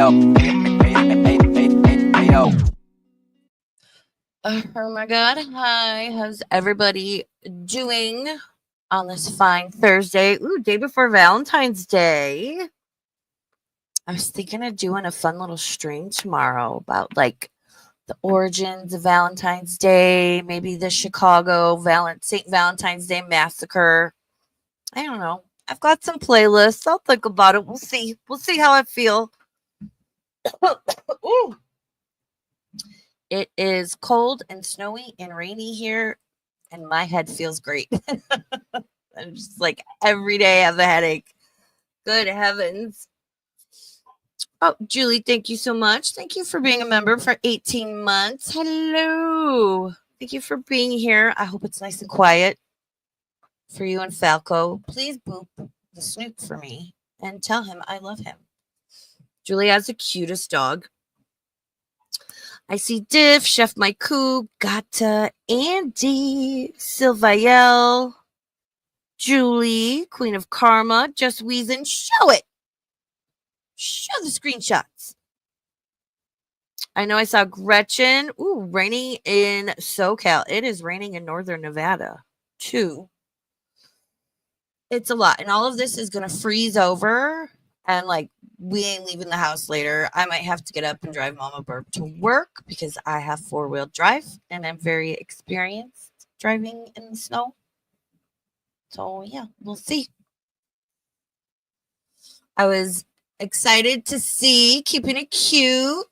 Oh my God. Hi. How's everybody doing on this fine Thursday? Ooh, day before Valentine's Day. I was thinking of doing a fun little stream tomorrow about like the origins of Valentine's Day, maybe the Chicago St. Valentine's Day massacre. I don't know. I've got some playlists. I'll think about it. We'll see. We'll see how I feel. Ooh. It is cold and snowy and rainy here, and my head feels great. I'm just like every day I have a headache. Good heavens. Oh, Julie, thank you so much. Thank you for being a member for 18 months. Hello. Thank you for being here. I hope it's nice and quiet for you and Falco. Please boop the snoot for me and tell him I love him. Julie has the cutest dog. I see Diff, Chef Maiku, Gata, Andy, Sylvael, Julie, Queen of Karma, Just Wheezin'. Show it. Show the screenshots. I know I saw Gretchen. Ooh, raining in SoCal. It is raining in northern Nevada, too. It's a lot. And all of this is going to freeze over. And, like, we ain't leaving the house later. I might have to get up and drive Mama Burp to work because I have four-wheel drive. And I'm very experienced driving in the snow. So, yeah, we'll see. I was excited to see Keeping It Cute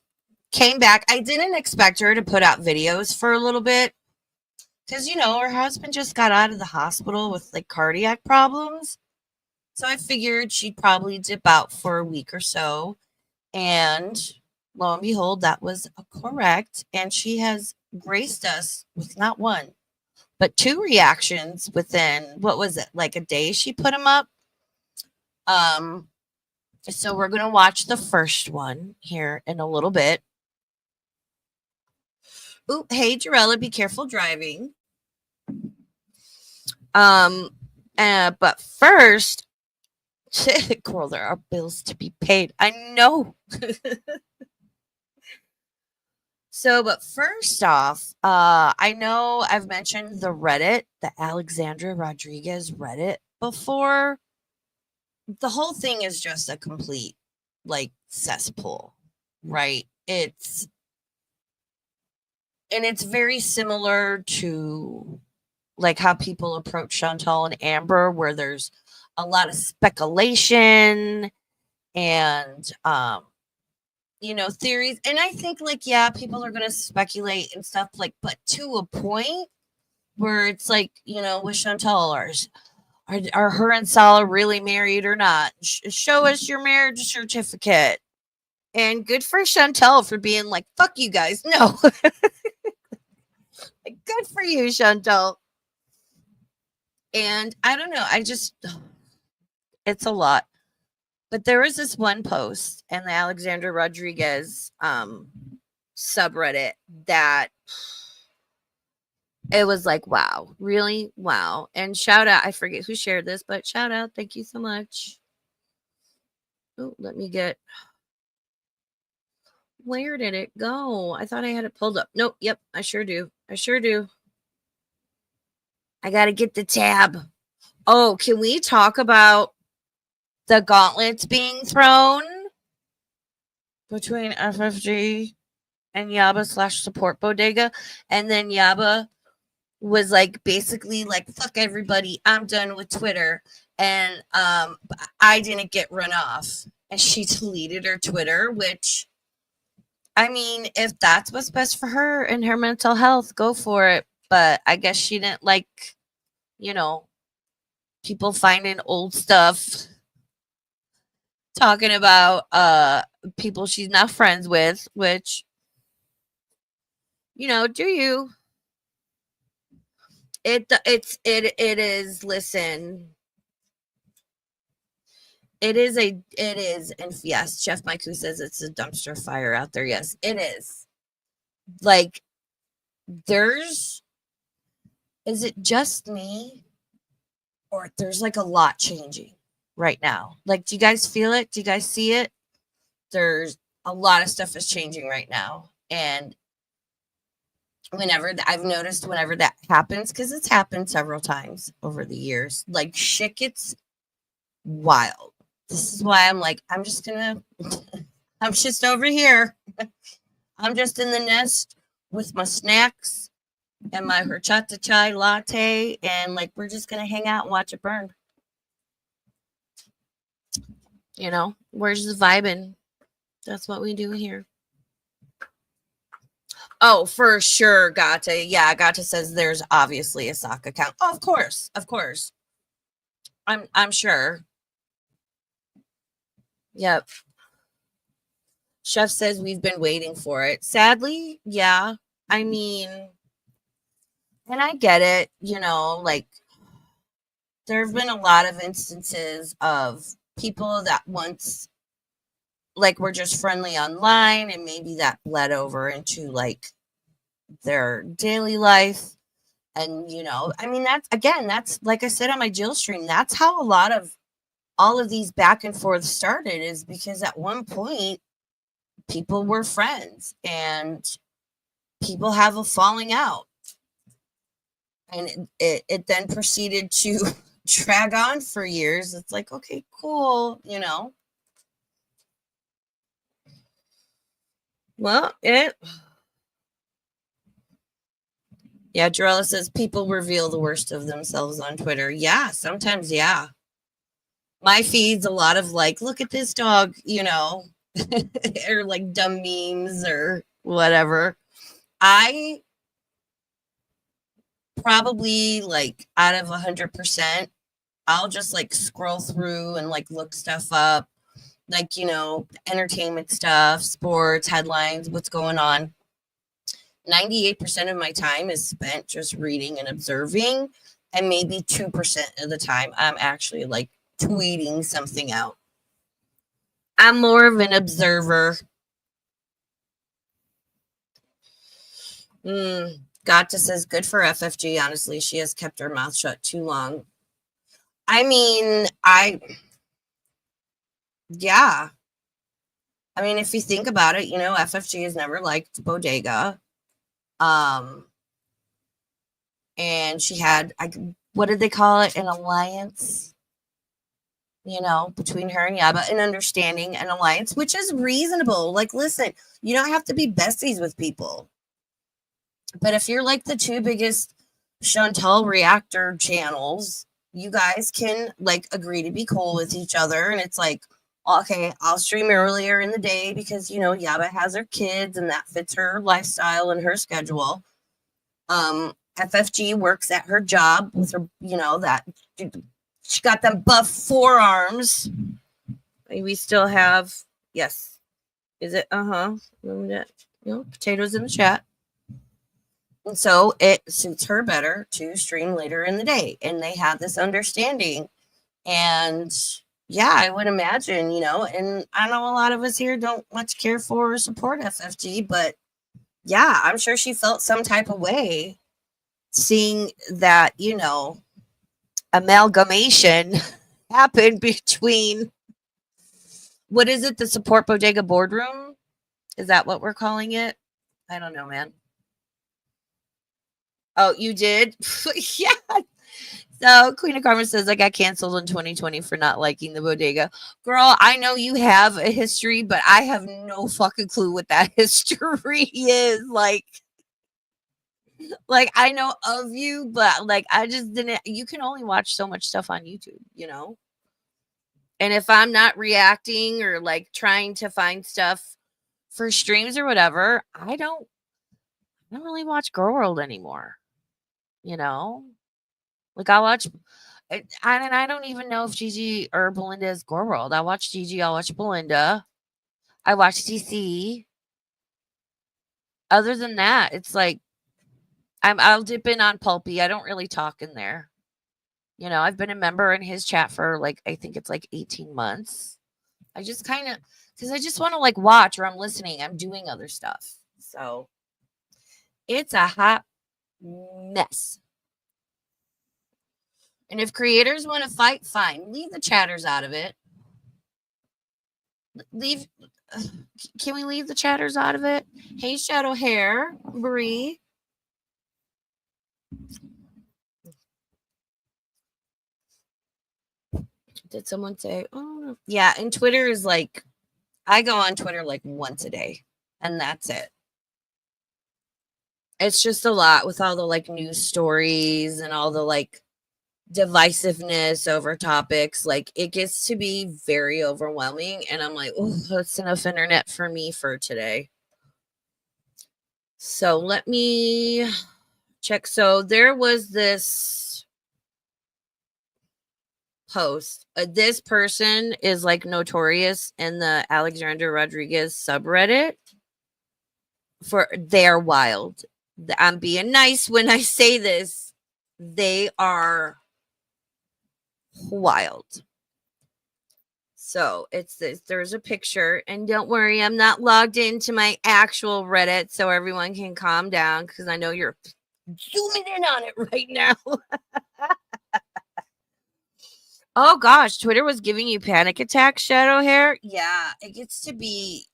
came back. I didn't expect her to put out videos for a little bit because, you know, her husband just got out of the hospital with like cardiac problems. So I figured she'd probably dip out for a week or so. And lo and behold, that was correct. And she has graced us with not one, but two reactions within, what was it, like a day she put them up. So we're going to watch the first one here in a little bit. Ooh, hey, Jarella, be careful driving. But first, girl, there are bills to be paid. I know. But first off, I know I've mentioned the Reddit, the Alexandra Rodriguez Reddit before. The whole thing is just a complete, like, cesspool, right? It's very similar to like how people approach Chantal and Amber, where there's a lot of speculation and you know, theories. And I think like, yeah, people are gonna speculate and stuff, like, but to a point where it's like, you know, with Chantal, are her and Salah really married or not? Show us your marriage certificate. And good for Chantal for being like, fuck you guys. No. Good for you, Chantal. And I don't know. It's a lot. But there was this one post in the Alexandra Rodriguez subreddit that it was like, wow, really? Wow. And shout out, I forget who shared this, but shout out. Thank you so much. Oh, let me get. Where did it go? I thought I had it pulled up. Nope. Yep. I sure do. I got to get the tab. Oh, can we talk about the gauntlets being thrown between FFG and Yaba / support bodega? And then Yaba was like, basically like, fuck everybody. I'm done with Twitter. And I didn't get run off. And she deleted her Twitter, which, I mean, if that's what's best for her and her mental health, go for it. But I guess she didn't like, you know, people finding old stuff, talking about people she's not friends with, which, you know, do you? It is, listen. It is, and yes, Chef Maiku says it's a dumpster fire out there. Yes, it is. Like, is it just me? Or there's like a lot changing right now? Like, do you guys feel it? Do you guys see it? There's a lot of stuff is changing right now. And I've noticed whenever that happens, because it's happened several times over the years, like shit gets wild. This is why I'm like, I'm just over here. I'm just in the nest with my snacks and my horchata chai latte, and like we're just gonna hang out and watch it burn. We're just vibing. That's what we do here. Oh, for sure, Gata. Yeah, Gata says there's obviously a sock account. Oh, of course. I'm sure. Yep. Chef says we've been waiting for it. Sadly, yeah. I mean, and I get it, like there have been a lot of instances of people that once like were just friendly online, and maybe that bled over into like their daily life. And I mean, that's like I said on my Jill stream, that's how a lot of all of these back and forth started, is because at one point people were friends and people have a falling out, and it then proceeded to drag on for years. It's like, okay, cool, well, yeah, Jarella says people reveal the worst of themselves on Twitter. Yeah, sometimes, yeah. My feed's a lot of like, look at this dog, or like dumb memes or whatever. I probably like out of 100%, I'll just like scroll through and like look stuff up, like, entertainment stuff, sports, headlines, what's going on. 98% of my time is spent just reading and observing, and maybe 2% of the time I'm actually like tweeting something out. I'm more of an observer. Gata says, good for FFG. Honestly, she has kept her mouth shut too long. I mean, yeah. I mean, if you think about it, FFG has never liked Bodega. And she had, what did they call it? An alliance, between her and Yaba, an understanding, an alliance, which is reasonable. Like, listen, you don't have to be besties with people. But if you're like the two biggest Chantal reactor channels, you guys can like agree to be cool with each other. And it's like, okay, I'll stream earlier in the day because, Yaba has her kids and that fits her lifestyle and her schedule. FFG works at her job with her, that she got them buff forearms. We still have, yes. Is it? Potatoes in the chat. And so it suits her better to stream later in the day. And they have this understanding. And yeah, I would imagine, and I know a lot of us here don't much care for or support FFG, but yeah, I'm sure she felt some type of way seeing that, amalgamation happened between, what is it, the Support Bodega boardroom? Is that what we're calling it? I don't know, man. Oh, you did? Yeah. So Queen of Karma says, I got canceled in 2020 for not liking the Bodega. Girl, I know you have a history, but I have no fucking clue what that history is. Like I know of you, but like I just didn't. You can only watch so much stuff on YouTube, And if I'm not reacting or like trying to find stuff for streams or whatever, I don't really watch Girl World anymore. Like I watch, and I don't even know if Gigi or Belinda is Girl World. I watch Gigi, I watch Belinda, I watch CC. Other than that, it's like I'll dip in on Pulpy. I don't really talk in there. I've been a member in his chat for like, I think it's like 18 months. I just kind of, because I just want to like watch, or I'm listening, I'm doing other stuff. So it's a hot mess. And if creators want to fight, fine. Leave the chatters out of it. Leave Can we leave the chatters out of it? Hey, Shadow Hair, Bree. Did someone say, oh, yeah, and Twitter is like, I go on Twitter like once a day, and that's it. It's just a lot with all the like news stories and all the like divisiveness over topics. Like, it gets to be very overwhelming, and I'm like, oh, that's enough internet for me for today. So let me check. So there was this post. This person is like notorious in the Alexander Rodriguez subreddit for they're wild. I'm being nice when I say this. They are wild. So it's this. There's a picture, and don't worry, I'm not logged into my actual Reddit, so everyone can calm down because I know you're zooming in on it right now. Oh gosh, Twitter was giving you panic attacks, Shadow Hair. Yeah, it gets to be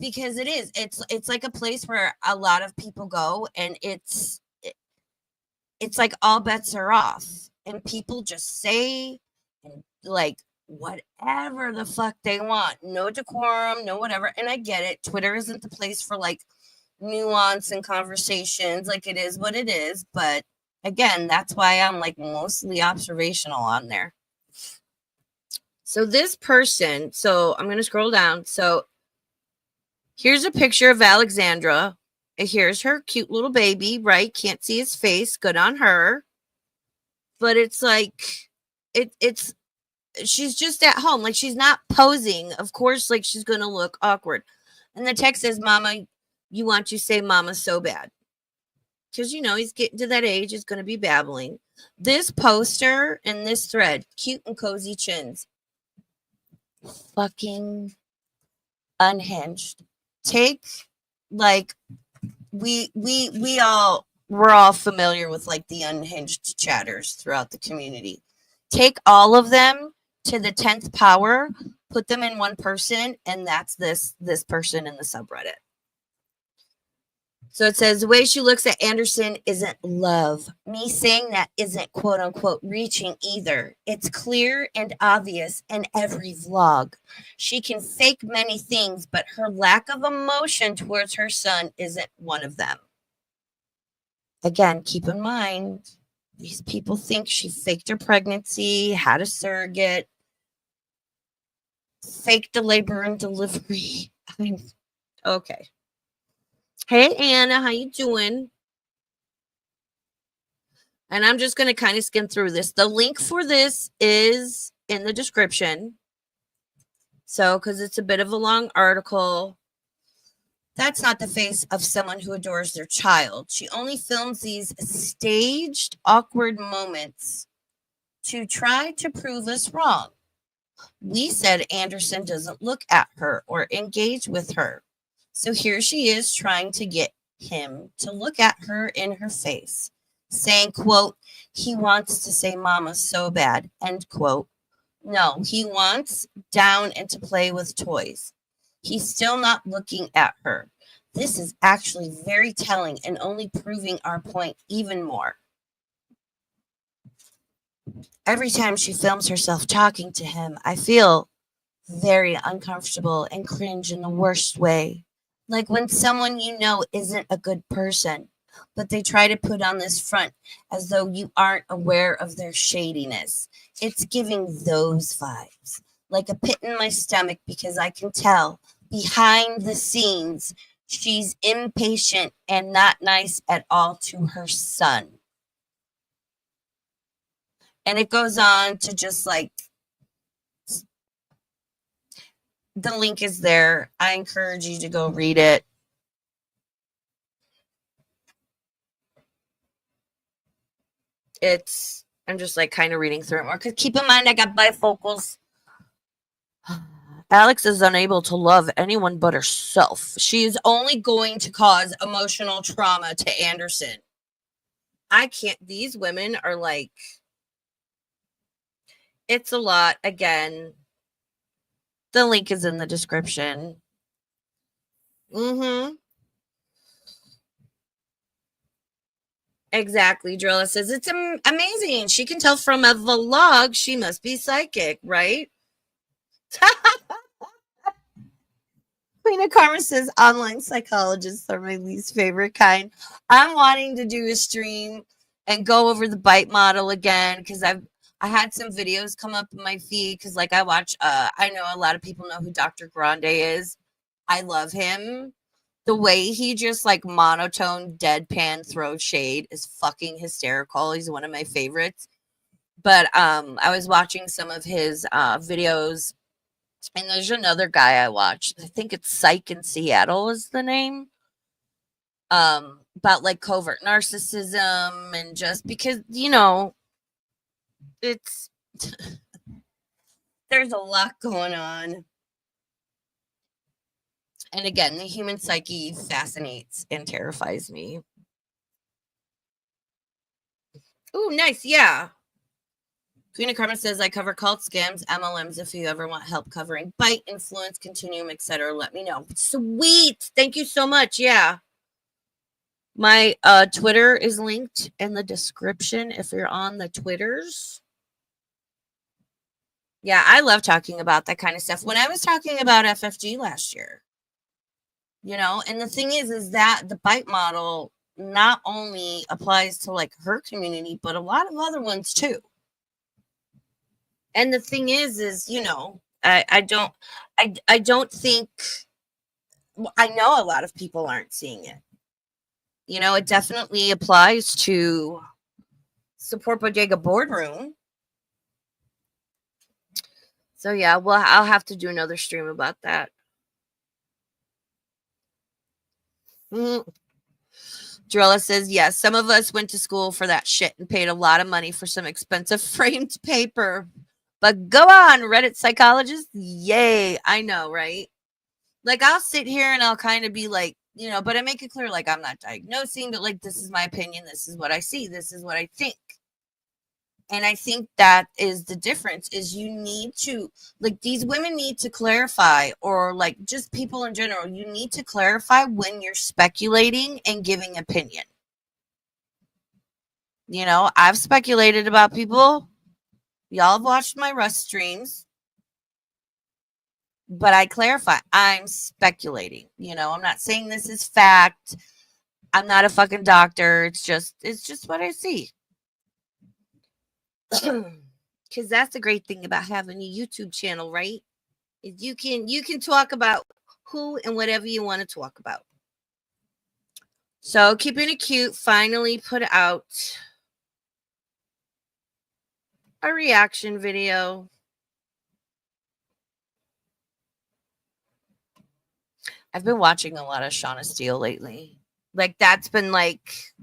because it is. It's like a place where a lot of people go, and it's like all bets are off, and people just say and like whatever the fuck they want. No decorum, no whatever. And I get it. Twitter isn't the place for like nuance and conversations. Like, it is what it is. But again, that's why I'm like mostly observational on there. So this person, so I'm going to scroll down. So here's a picture of Alexandra. Here's her cute little baby, right? Can't see his face. Good on her. But it's like, it's she's just at home. Like, she's not posing. Of course, like, she's going to look awkward. And the text says, Mama, you want to say mama so bad. Because, he's getting to that age. He's going to be babbling. This poster and this thread, cute and cozy chins. Fucking unhinged. Take, like, we're all familiar with like the unhinged chatters throughout the community. Take all of them to the 10th power, put them in one person, and that's this person in the subreddit. So it says, the way she looks at Anderson isn't love. Me saying that isn't quote unquote reaching either. It's clear and obvious in every vlog. She can fake many things, but her lack of emotion towards her son isn't one of them. Again, keep in mind, these people think she faked her pregnancy, had a surrogate, faked the labor and delivery. Okay. Hey, Anna, how you doing? And I'm just going to kind of skim through this. The link for this is in the description. So, because it's a bit of a long article. That's not the face of someone who adores their child. She only films these staged, awkward moments to try to prove us wrong. We said Anderson doesn't look at her or engage with her. So here she is trying to get him to look at her in her face, saying, quote, he wants to say mama so bad, end quote. No, he wants down and to play with toys. He's still not looking at her. This is actually very telling and only proving our point even more. Every time she films herself talking to him, I feel very uncomfortable and cringe in the worst way. Like when someone you know isn't a good person, but they try to put on this front as though you aren't aware of their shadiness. It's giving those vibes, like a pit in my stomach, because I can tell behind the scenes she's impatient and not nice at all to her son. And it goes on to just like, the link is there. I encourage you to go read it. I'm just like kind of reading through it more. Because keep in mind, I got bifocals. Alex is unable to love anyone but herself. She is only going to cause emotional trauma to Anderson. I can't. These women are like, it's a lot. Again, the link is in the description. Mm-hmm. Exactly. Drilla says it's amazing. She can tell from a vlog. She must be psychic, right? Queen of Karma says online psychologists are my least favorite kind. I'm wanting to do a stream and go over the bite model again because I had some videos come up in my feed because like I know a lot of people know who Dr. Grande is. I love him. The way he just like monotone deadpan throws shade is fucking hysterical. He's one of my favorites. But I was watching some of his videos, and there's another guy I watched. I think it's Psych in Seattle is the name. About like covert narcissism and just because, it's there's a lot going on. And again, the human psyche fascinates and terrifies me. Ooh, nice. Yeah. Queen of Karma says, I cover cult scams, MLMs. If you ever want help covering bite, influence, continuum, etc., let me know. Sweet. Thank you so much. Yeah. My Twitter is linked in the description if you're on the Twitters. Yeah, I love talking about that kind of stuff. When I was talking about FFG last year, and the thing is that the bite model not only applies to like her community, but a lot of other ones too. And the thing is, I don't think, I know a lot of people aren't seeing it. It definitely applies to Support Bodega Boardroom. So yeah, well, I'll have to do another stream about that. Mm-hmm. Drella says, yes, some of us went to school for that shit and paid a lot of money for some expensive framed paper. But go on, Reddit psychologist. Yay. I know, right? Like, I'll sit here and I'll kind of be like, but I make it clear, like, I'm not diagnosing, but like, this is my opinion. This is what I see. This is what I think. And I think that is the difference is you need to, like, these women need to clarify, or like just people in general, you need to clarify when you're speculating and giving opinion. I've speculated about people. Y'all have watched my Rust streams. But I clarify, I'm speculating. I'm not saying this is fact. I'm not a fucking doctor. It's just what I see. Because that's the great thing about having a YouTube channel, right? Is you can talk about who and whatever you want to talk about. So Keeping It Cute finally put out a reaction video. I've been watching a lot of Shauna Steele lately. Like, that's been like,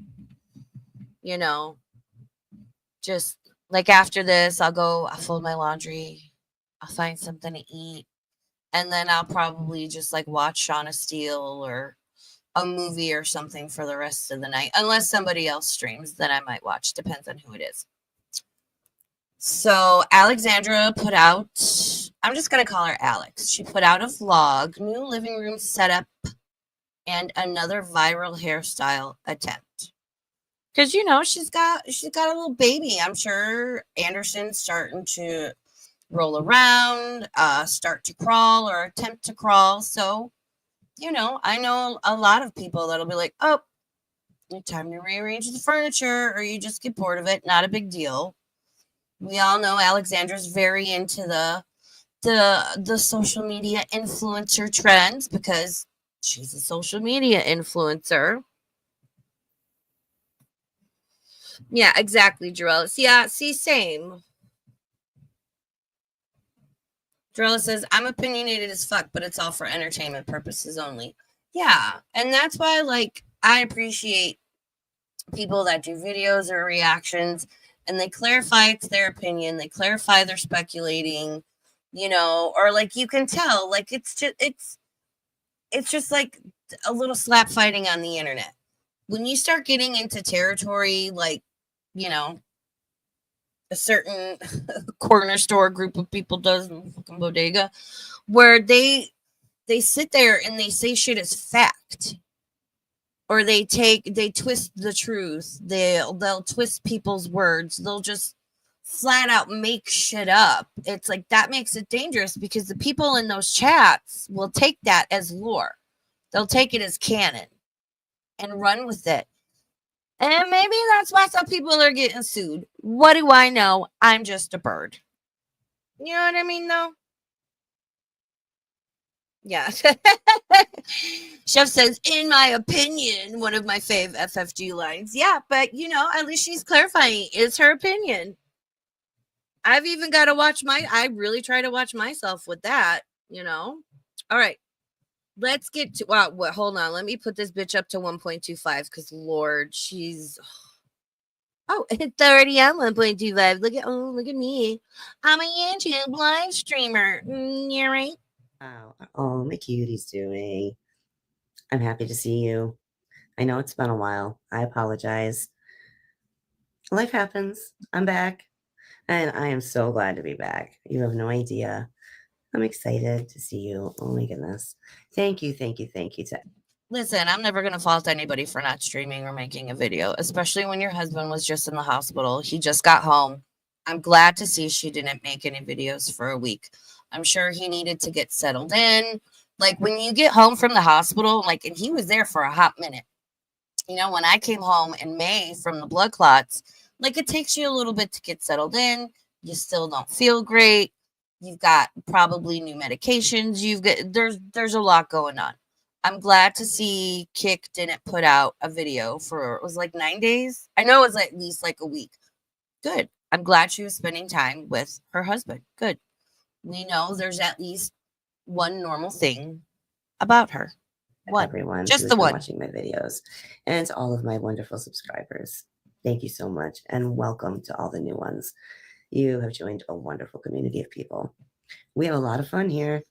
just like after this, I'll fold my laundry, I'll find something to eat, and then I'll probably just like watch Shauna Steele or a movie or something for the rest of the night. Unless somebody else streams, then I might watch. Depends on who it is. So Alexandra put out, I'm just going to call her Alex. She put out a vlog, new living room setup, and another viral hairstyle attempt. Because she's got a little baby. I'm sure Anderson's starting to roll around, start to crawl or attempt to crawl. So, I know a lot of people that'll be like, oh, time to rearrange the furniture, or you just get bored of it. Not a big deal. We all know Alexandra's very into the social media influencer trends because she's a social media influencer. Yeah, exactly, Jarell. Yeah, see, same. Jarell says, I'm opinionated as fuck, but it's all for entertainment purposes only. Yeah, and that's why, like, I appreciate people that do videos or reactions and they clarify it's their opinion, they clarify they're speculating, or like you can tell, like it's just like a little slap fighting on the internet. When you start getting into territory like, a certain corner store group of people does in fucking bodega, where they they sit there and they say shit as fact. Or they twist the truth. They'll twist people's words. They'll just flat out make shit up. It's like that makes it dangerous because the people in those chats will take that as lore. They'll take it as canon and run with it. And maybe that's why some people are getting sued. What do I know? I'm just a bird. You know what I mean, though? Yeah. Chef says, in my opinion, one of my fave FFG lines. Yeah, but, you know, at least she's clarifying. It's her opinion. I've even got to watch I really try to watch myself with that, you know? All right. Let's get to, wow, hold on. Let me put this bitch up to 1.25 because, Lord, she's, oh, it's already on 1.25. Look at me. I'm a YouTube live streamer. You're right. Oh, my cutie's doing. I'm happy to see you. I know it's been a while. I apologize. Life happens. I'm back. And I am so glad to be back. You have no idea. I'm excited to see you. Oh my goodness. Thank you. Listen, I'm never going to fault anybody for not streaming or making a video, especially when your husband was just in the hospital. He just got home. I'm glad to see she didn't make any videos for a week. I'm sure he needed to get settled in. Like when you get home from the hospital, like, and he was there for a hot minute. You know, when I came home in May from the blood clots, like it takes you a little bit to get settled in. You still don't feel great. You've got probably new medications. There's a lot going on. I'm glad to see Kick didn't put out a video for, it was like 9 days. I know it was at least like a week. Good. I'm glad she was spending time with her husband. Good. We know there's at least one normal thing about her. One. Everyone just who's the been one watching my videos, and to all of my wonderful subscribers. Thank you so much, and welcome to all the new ones. You have joined a wonderful community of people. We have a lot of fun here,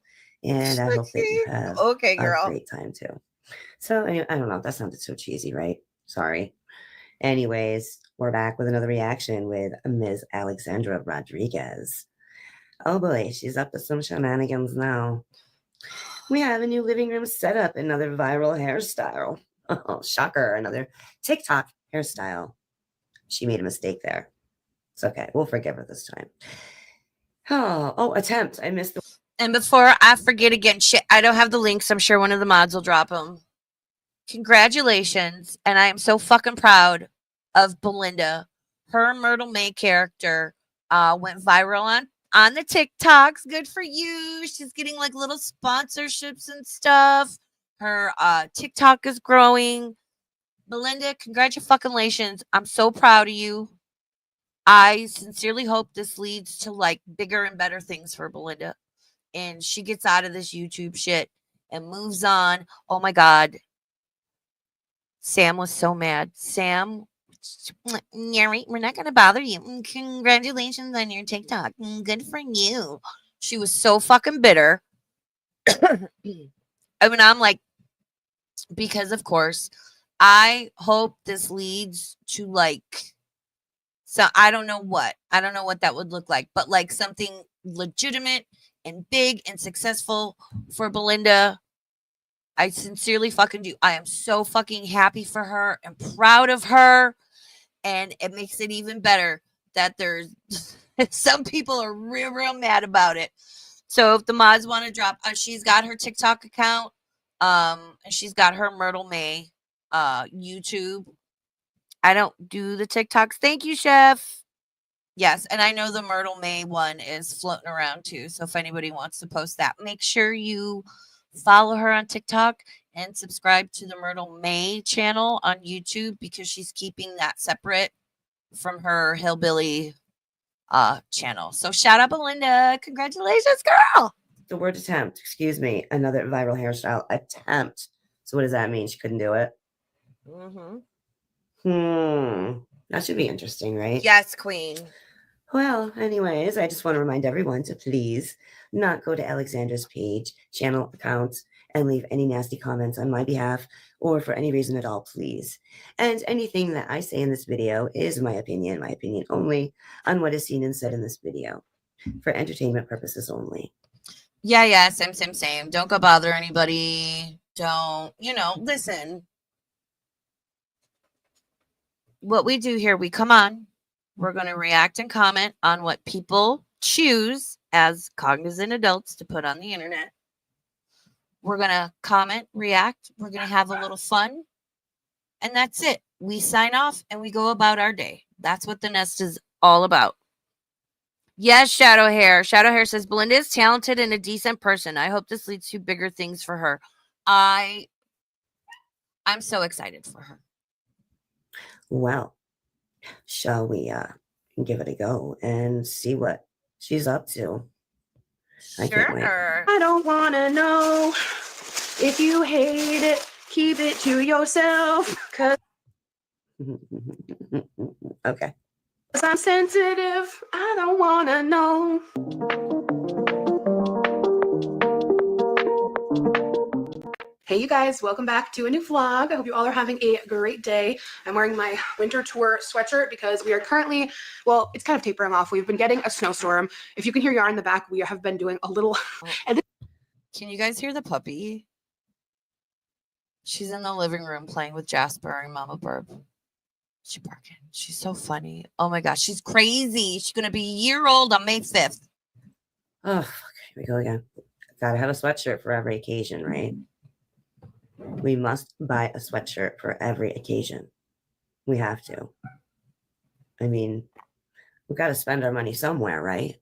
and I hope that you have okay, girl. a great time too. So anyway, I don't know. That sounded so cheesy, right? Sorry. Anyways, we're back with another reaction with Ms. Alexandra Rodriguez. Oh boy, she's up to some shenanigans now. We have a new living room setup, another viral hairstyle. Oh, shocker, another TikTok hairstyle. She made a mistake there. It's okay. We'll forgive her this time. Oh, attempt. I missed the. And before I forget again, shit, I don't have the links. I'm sure one of the mods will drop them. Congratulations. And I am so fucking proud of Belinda. Her Myrtle May character went viral on the TikToks. Good for you. She's getting like little sponsorships and stuff. Her TikTok is growing. Belinda, congratulations. I'm so proud of you. I sincerely hope this leads to like bigger and better things for Belinda. And she gets out of this YouTube shit and moves on. Oh my God. Sam was so mad. Sam, yeah, right. We're not going to bother you. Congratulations on your TikTok. Good for you. She was so fucking bitter. I mean, I'm like, because of course, I hope this leads to like, so I don't know what that would look like, but like something legitimate and big and successful for Belinda. I sincerely fucking do. I am so fucking happy for her and proud of her. And it makes it even better that there's some people are real mad about it. So if the mods want to drop, she's got her TikTok account, and she's got her Myrtle May YouTube. I don't do the TikToks. Thank you, Chef. Yes, and I know the Myrtle May one is floating around too. So if anybody wants to post that, make sure you follow her on TikTok and subscribe to the Myrtle May channel on YouTube because she's keeping that separate from her hillbilly channel. So shout out Belinda. Congratulations, girl. The word attempt, excuse me, another viral hairstyle attempt. So what does that mean? She couldn't do it? That should be interesting, right? Yes, queen. Well, anyways, I just want to remind everyone to please not go to Alexandra's page, channel accounts, and leave any nasty comments on my behalf or for any reason at all, please. And anything that I say in this video is my opinion only on what is seen and said in this video for entertainment purposes only. Yeah, same. Don't go bother anybody. Don't, listen. What we do here, we come on. We're going to react and comment on what people choose as cognizant adults to put on the internet. We're going to comment, react. We're going to have a little fun. And that's it. We sign off and we go about our day. That's what the nest is all about. Yes, Shadow Hair. Shadow Hair says Belinda is talented and a decent person. I hope this leads to bigger things for her. I'm so excited for her. Well, shall we give it a go and see what she's up to? I can't wait. I don't want to know if you hate it. Keep it to yourself. Okay. 'Cause I'm sensitive. I don't want to know. Hey, you guys, welcome back to a new vlog. I hope you all are having a great day. I'm wearing my winter tour sweatshirt because we are currently, well, it's kind of tapering off. We've been getting a snowstorm. If you can hear Yar in the back, we have been doing a little. Can you guys hear the puppy? She's in the living room playing with Jasper and Mama Burb. She's barking. She's so funny. Oh my gosh, she's crazy. She's gonna be a year old on May 5th. Oh, fuck. Here we go again. Gotta have a sweatshirt for every occasion, right? We must buy a sweatshirt for every occasion. We have to. I mean, we've got to spend our money somewhere, right?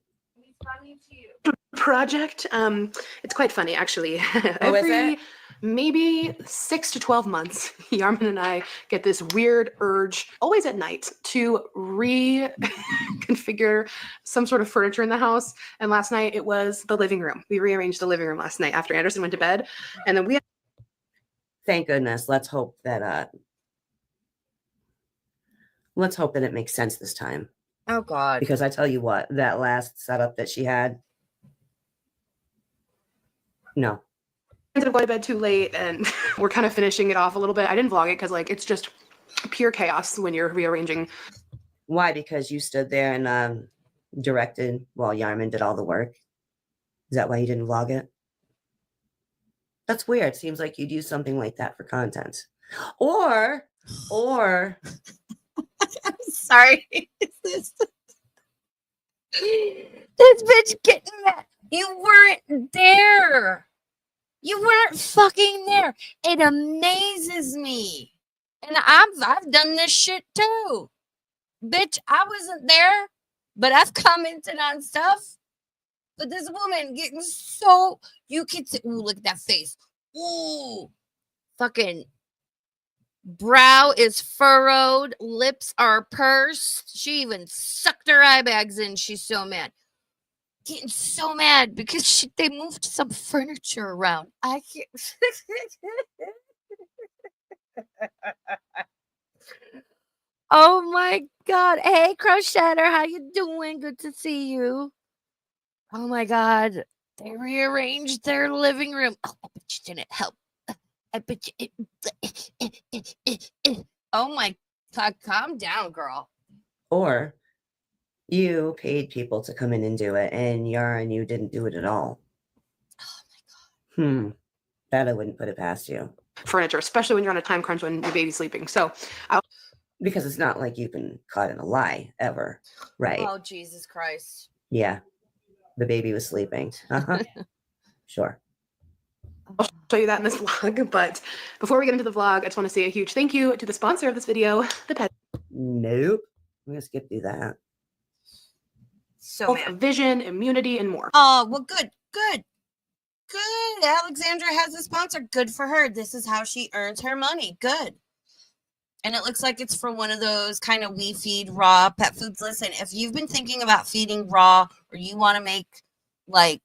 Project. It's quite funny, actually. Every maybe 6 to 12 months, Yarman and I get this weird urge, always at night, to reconfigure some sort of furniture in the house. And last night it was the living room. We rearranged the living room last night after Anderson went to bed, and then we. Thank goodness. Let's hope that it makes sense this time. Oh God. Because I tell you what, that last setup that she had, no. I ended up going to bed too late, and we're kind of finishing it off a little bit. I didn't vlog it because, like, it's just pure chaos when you're rearranging. Why? Because you stood there and directed while Yarman did all the work? Is that why you didn't vlog it? That's weird. Seems like you'd use something like that for content. Or I'm sorry. This bitch getting mad. You weren't there. You weren't fucking there. It amazes me. And I've done this shit too. Bitch, I wasn't there, but I've commented on stuff. But this woman getting so, you can see, ooh, look at that face. Ooh, fucking brow is furrowed, lips are pursed. She even sucked her eye bags in. She's so mad. Getting so mad because they moved some furniture around. I can't. Oh my God. Hey, Crochetter, how you doing? Good to see you. Oh my God. They rearranged their living room. Oh, I bet you didn't help. I bet you. Oh my God. Calm down, girl. or you paid people to come in and do it, and you didn't do it at all. Oh my God. That I wouldn't put it past you. Furniture, especially when you're on a time crunch when your baby's sleeping. So, because it's not like you've been caught in a lie ever, right? Oh, Jesus Christ. Yeah. The baby was sleeping. Sure. I'll show you that in this vlog. But before we get into the vlog, I just want to say a huge thank you to the sponsor of this video, the pet. Nope. I'm going to skip through that. So vision, immunity, and more. Oh, well, good. Alexandra has a sponsor. Good for her. This is how she earns her money. Good. And it looks like it's for one of those kind of we feed raw pet foods. Listen, if you've been thinking about feeding raw or you want to make like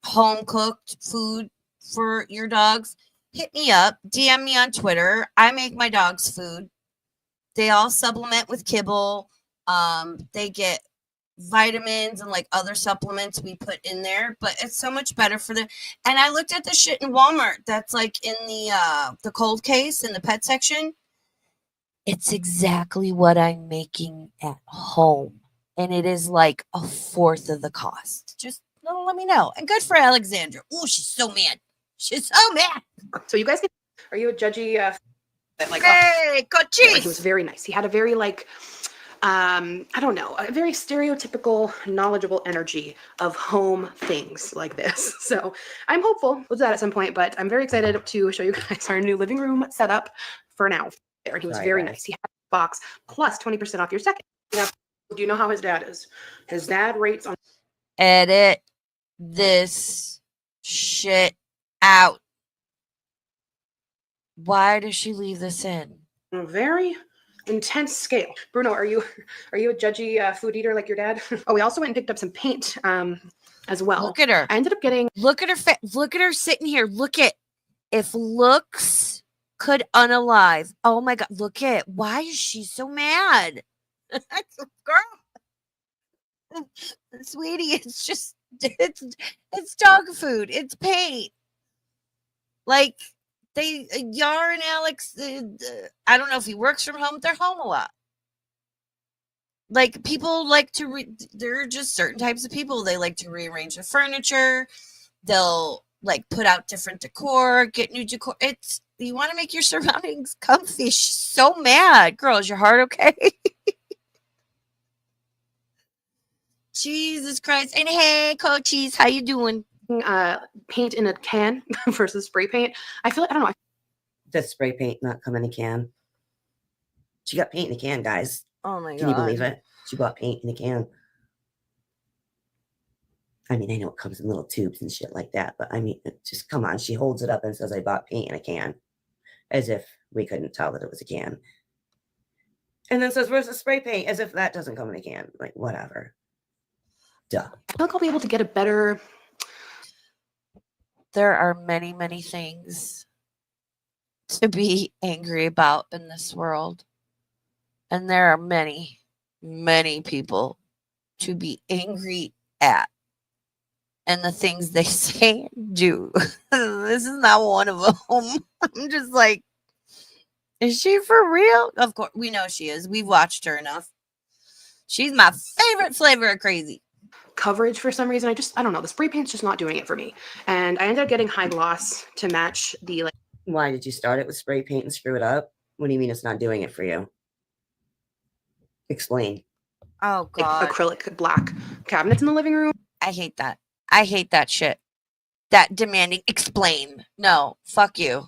home cooked food for your dogs, hit me up, DM me on Twitter. I make my dogs food. They all supplement with kibble. They get vitamins and like other supplements we put in there, but it's so much better for them. And I looked at the shit in Walmart that's like in the cold case in the pet section. It's exactly what I'm making at home, and it is like a fourth of the cost. Just No, let me know. And good for Alexandra. Oh, she's so mad. She's so mad. So you guys, are you a judgy? Like, Hey, he was cochise. very nice. He had a very like, I don't know, a very stereotypical, knowledgeable energy of home things like this. So I'm hopeful we'll do that at some point, but I'm very excited to show you guys our new living room setup for now. There, he was Sorry, very guys. nice. He had a box plus 20% off your second. Yeah. Do you know how his dad is? His dad rates on Edit this shit out. Why does she leave this in? a very intense scale. Bruno, are you a judgy food eater like your dad? Oh, we also went and picked up some paint as well. Look at her. I ended up getting Look at her. Look at her sitting here. Look at. If looks could unalive. Oh my god. Look at. Why is she so mad? Girl. Sweetie, it's just it's dog food. It's paint. Like Yar and Alex, I don't know if he works from home. They're home a lot. Like people like to there are just certain types of people. They like to rearrange the furniture. They'll like put out different decor, get new decor. It's you want to make your surroundings comfy. She's so mad. Girl, is your heart okay? Jesus Christ. And hey, Coaches, how you doing? paint in a can versus spray paint. I feel like, I don't know. Does spray paint not come in a can? She got paint in a can, guys. Oh my god. Can you believe it? She bought paint in a can. I mean, I know it comes in little tubes and shit like that, but I mean, just come on. She holds it up and says, I bought paint in a can, as if we couldn't tell that it was a can. And then says, where's the spray paint? As if that doesn't come in a can. Like, whatever. Duh. I feel like I'll be able to get a better. There are many, many things to be angry about in this world. And there are many, many people to be angry at. And the things they say and do. This is not one of them. I'm just like, is she for real? Of course, we know she is. We've watched her enough. She's my favorite flavor of crazy. Coverage for some reason. I don't know. The spray paint's just not doing it for me. And I ended up getting high gloss to match the like. Why did you start it with spray paint and screw it up? What do you mean it's not doing it for you? Explain. Oh god. Acrylic black cabinets in the living room. I hate that. I hate that shit. That demanding explain. No, fuck you.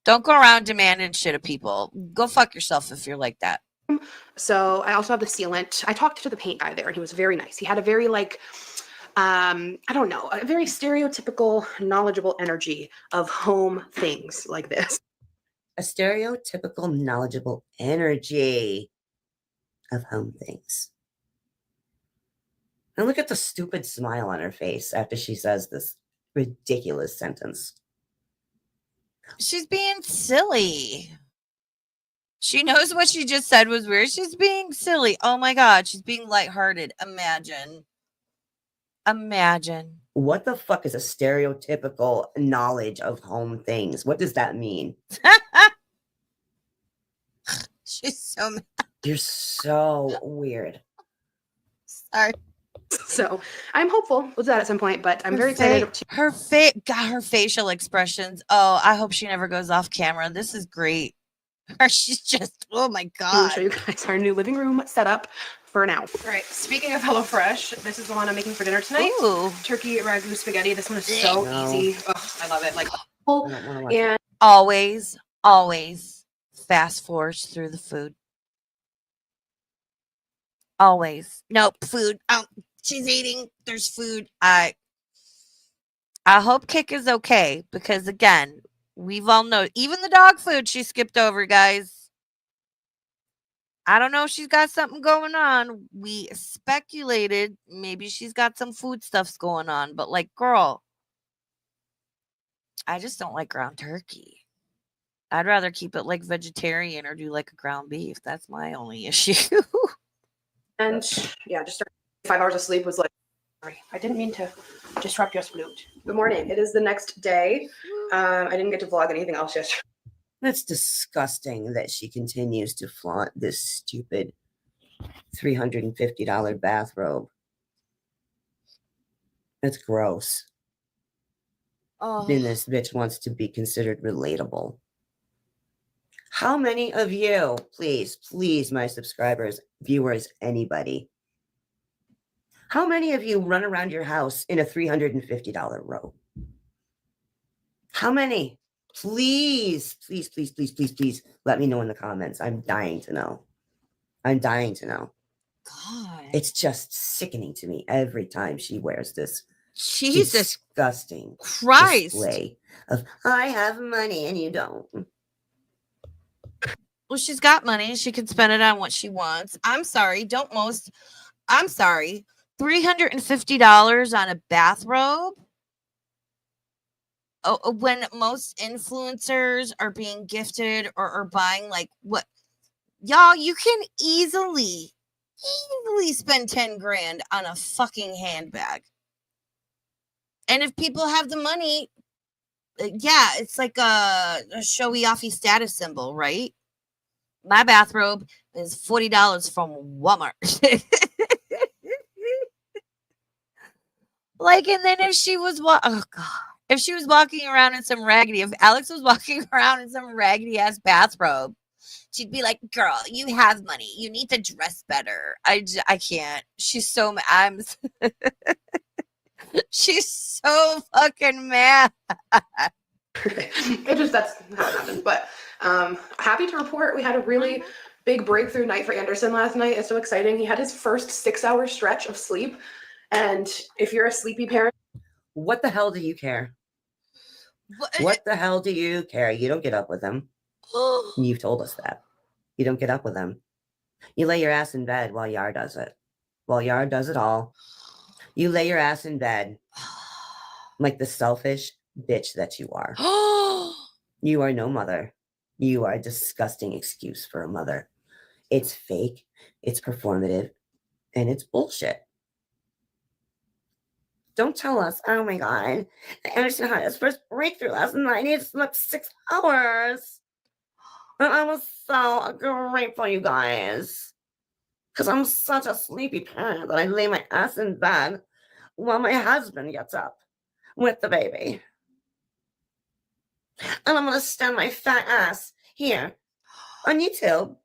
Don't go around demanding shit of people. Go fuck yourself if you're like that. So I also have the sealant. I talked to the paint guy there and he was very nice. He had a very like, I don't know, a very stereotypical, knowledgeable energy of home things like this. A stereotypical, knowledgeable energy of home things. And look at the stupid smile on her face after she says this ridiculous sentence. She's being silly. She knows what she just said was weird. She's being silly. Oh my god, she's being lighthearted. Imagine. What the fuck is a stereotypical knowledge of home things? What does that mean? She's so mad. You're so weird. Sorry. So I'm hopeful we'll do that at some point, but I'm very excited. Her facial expressions. Oh, I hope she never goes off camera. This is great. She's just, oh my god. To show you guys our new living room setup for now. All right, speaking of HelloFresh, this is the one I'm making for dinner tonight. Ooh. Turkey ragu spaghetti. This one is so easy. Oh, I love it. Like, And always fast forwards through the food. Always. Nope, food. Oh, she's eating. There's food. I hope Kick is okay because again, we've all known even the dog food she skipped over, guys. I don't know if she's got something going on. We speculated maybe she's got some food stuffs going on, but like, girl, I just don't like ground turkey. I'd rather keep it like vegetarian or do like a ground beef. That's my only issue. And yeah, just 5 hours of sleep was like, sorry, I didn't mean to disrupt your flute. Good morning. It is the next day. I didn't get to vlog anything else yesterday. that's disgusting that she continues to flaunt this stupid $350 bathrobe. That's gross. Oh, Then this bitch wants to be considered relatable. How many of you, please, my subscribers, viewers, anybody, how many of you run around your house in a $350 robe? How many? Please let me know in the comments. I'm dying to know. God. It's just sickening to me every time she wears this Jesus disgusting Christ. display of I have money and you don't. Well, she's got money. She can spend it on what she wants. I'm sorry. I'm sorry. $350 on a bathrobe? Oh, when most influencers are being gifted or are buying like what? Y'all, you can easily spend 10 grand on a fucking handbag. And if people have the money, yeah, it's like a showy offy status symbol, right? My bathrobe is $40 from Walmart. Like, and then if she was oh god, if she was walking around in some raggedy, if Alex was walking around in some raggedy ass bathrobe, she'd be like, "Girl, you have money. You need to dress better." I can't. She's so I'm. She's so fucking mad. It just, that's how it happens. But happy to report we had a really big breakthrough night for Anderson last night. It's so exciting. He had his first 6-hour stretch of sleep. And if you're a sleepy parent, what the hell do you care? What the hell do you care? You don't get up with him. You've told us that. You don't get up with him. You lay your ass in bed while Yar does it. While Yar does it all. You lay your ass in bed like the selfish bitch that you are. You are no mother. You are a disgusting excuse for a mother. It's fake, it's performative, and it's bullshit. Don't tell us, oh my god, Anderson had his first breakthrough last night. He slept 6 hours. And I was so grateful, you guys. Because I'm such a sleepy parent that I lay my ass in bed while my husband gets up with the baby. And I'm going to stand my fat ass here on YouTube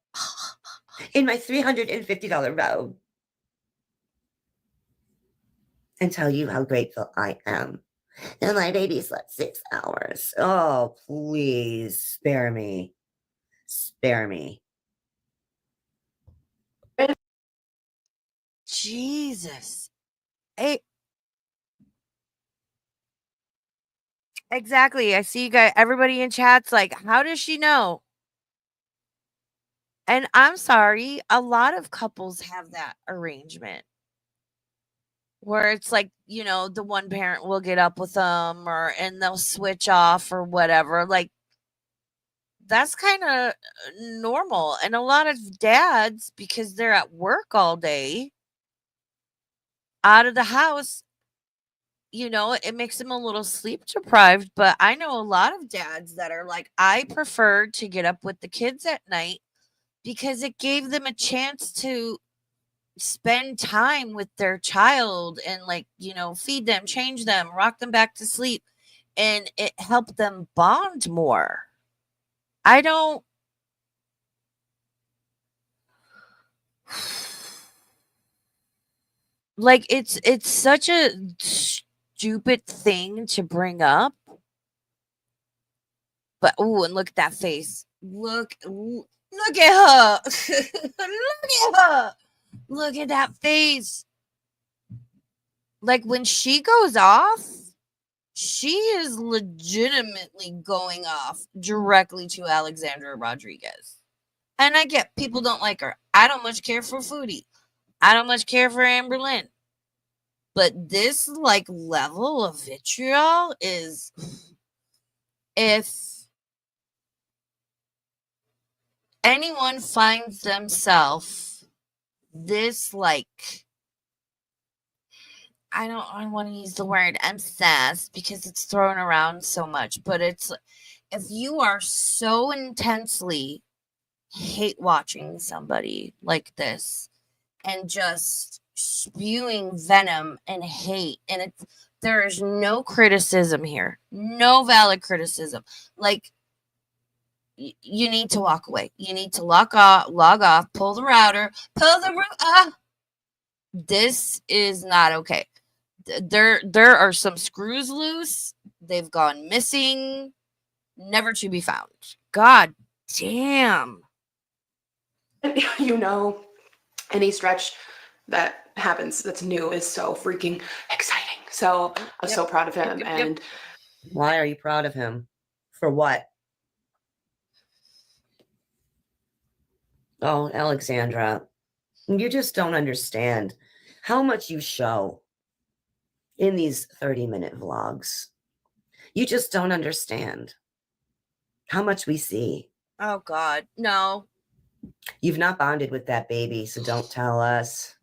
in my $350 robe and tell you how grateful I am. And my baby slept 6 hours. Oh, please spare me. Spare me. Jesus. Hey. Exactly. I see you guys, everybody in chat's like, how does she know? And I'm sorry, a lot of couples have that arrangement where it's like, the one parent will get up with them and they'll switch off or whatever. Like, that's kind of normal. And a lot of dads, because they're at work all day, out of the house, it makes them a little sleep deprived. But I know a lot of dads that are like, I prefer to get up with the kids at night because it gave them a chance to spend time with their child and feed them, change them, rock them back to sleep, and it helped them bond more. I don't like it's such a stupid thing to bring up. But and look at that face. Look at her. Look at her. Look at that face. Like when she goes off, she is legitimately going off directly to Alexandra Rodriguez. And I get people don't like her. I don't much care for Foodie. I don't much care for Amber Lynn. But this level of vitriol is, if anyone finds themselves this I don't want to use the word obsessed because it's thrown around so much, but it's, if you are so intensely hate watching somebody like this and just spewing venom and hate, and there is no criticism here, no valid criticism. Like, you need to walk away. You need to log off, pull the router, this is not okay. There are some screws loose. They've gone missing, never to be found. God damn. You know, any stretch that happens that's new is so freaking exciting. So I'm so proud of him. And why are you proud of him? For what? Oh, Alexandra, you just don't understand how much you show in these 30-minute vlogs. You just don't understand how much we see. Oh, God. No. You've not bonded with that baby, so don't tell us.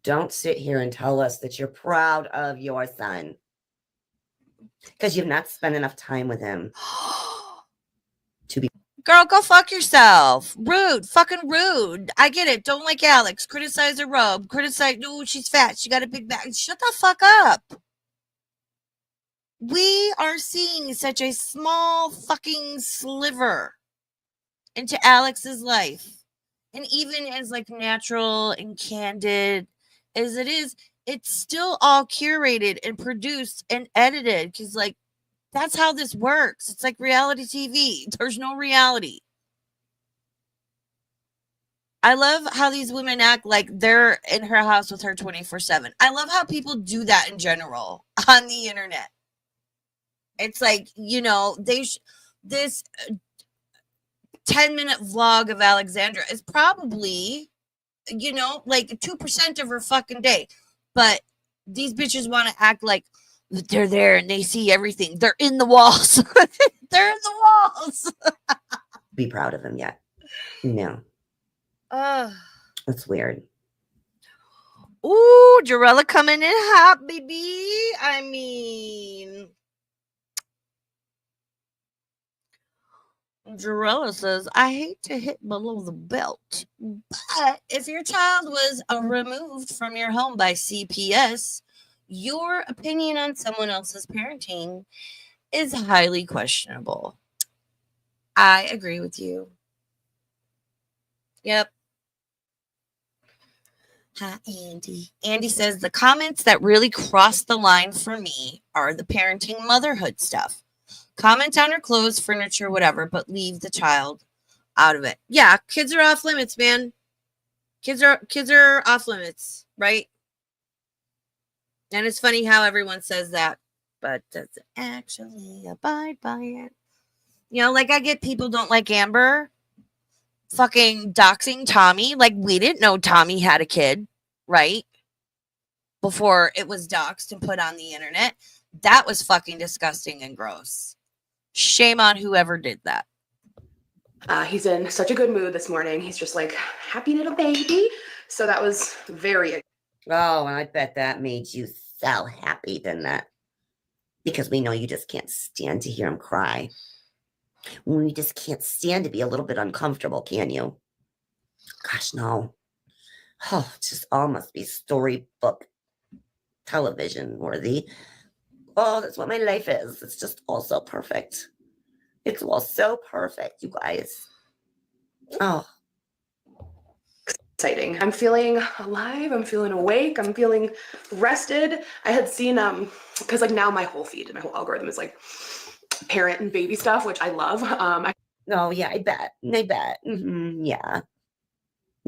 Don't sit here and tell us that you're proud of your son. Because you've not spent enough time with him to be. Girl, go fuck yourself. Rude. Fucking rude. I get it. Don't like Alex. Criticize her robe. Criticize, no, she's fat. She got a big back. Shut the fuck up. We are seeing such a small fucking sliver into Alex's life. And even as like natural and candid as it is, it's still all curated and produced and edited. Because like, that's how this works. It's like reality TV. There's no reality. I love how these women act like they're in her house with her 24/7. I love how people do that in general on the internet. It's like, you know, this 10-minute vlog of Alexandra is probably, you know, like 2% of her fucking day. But these bitches want to act like they're there and they see everything. They're in the walls. They're in the walls. Be proud of him yet. No. That's weird. Ooh, Jarella coming in hot, baby. I mean, Jarella says, I hate to hit below the belt, but if your child was removed from your home by CPS, your opinion on someone else's parenting is highly questionable. I agree with you. Yep. Hi, Andy. Andy says, the comments that really cross the line for me are the parenting motherhood stuff. Comment on her clothes, furniture, whatever, but leave the child out of it. Yeah, kids are off limits, man. Kids are off limits, right? And it's funny how everyone says that, but doesn't actually abide by it. You know, like I get people don't like Amber fucking doxing Tommy. Like, we didn't know Tommy had a kid, right? Before it was doxed and put on the internet. That was fucking disgusting and gross. Shame on whoever did that. He's in such a good mood this morning. He's just like, happy little baby. So that was very. Oh, and I bet that made you so happy, didn't it? Because we know you just can't stand to hear him cry. We just can't stand to be a little bit uncomfortable, can you? Gosh, no. Oh, it just all must be storybook television worthy. Oh, that's what my life is. It's just all so perfect. It's all so perfect, you guys. Oh. Exciting. I'm feeling alive. I'm feeling awake. I'm feeling rested. I had seen, because like now my whole feed, my whole algorithm is like parent and baby stuff, which I love. Oh, yeah, I bet. Yeah.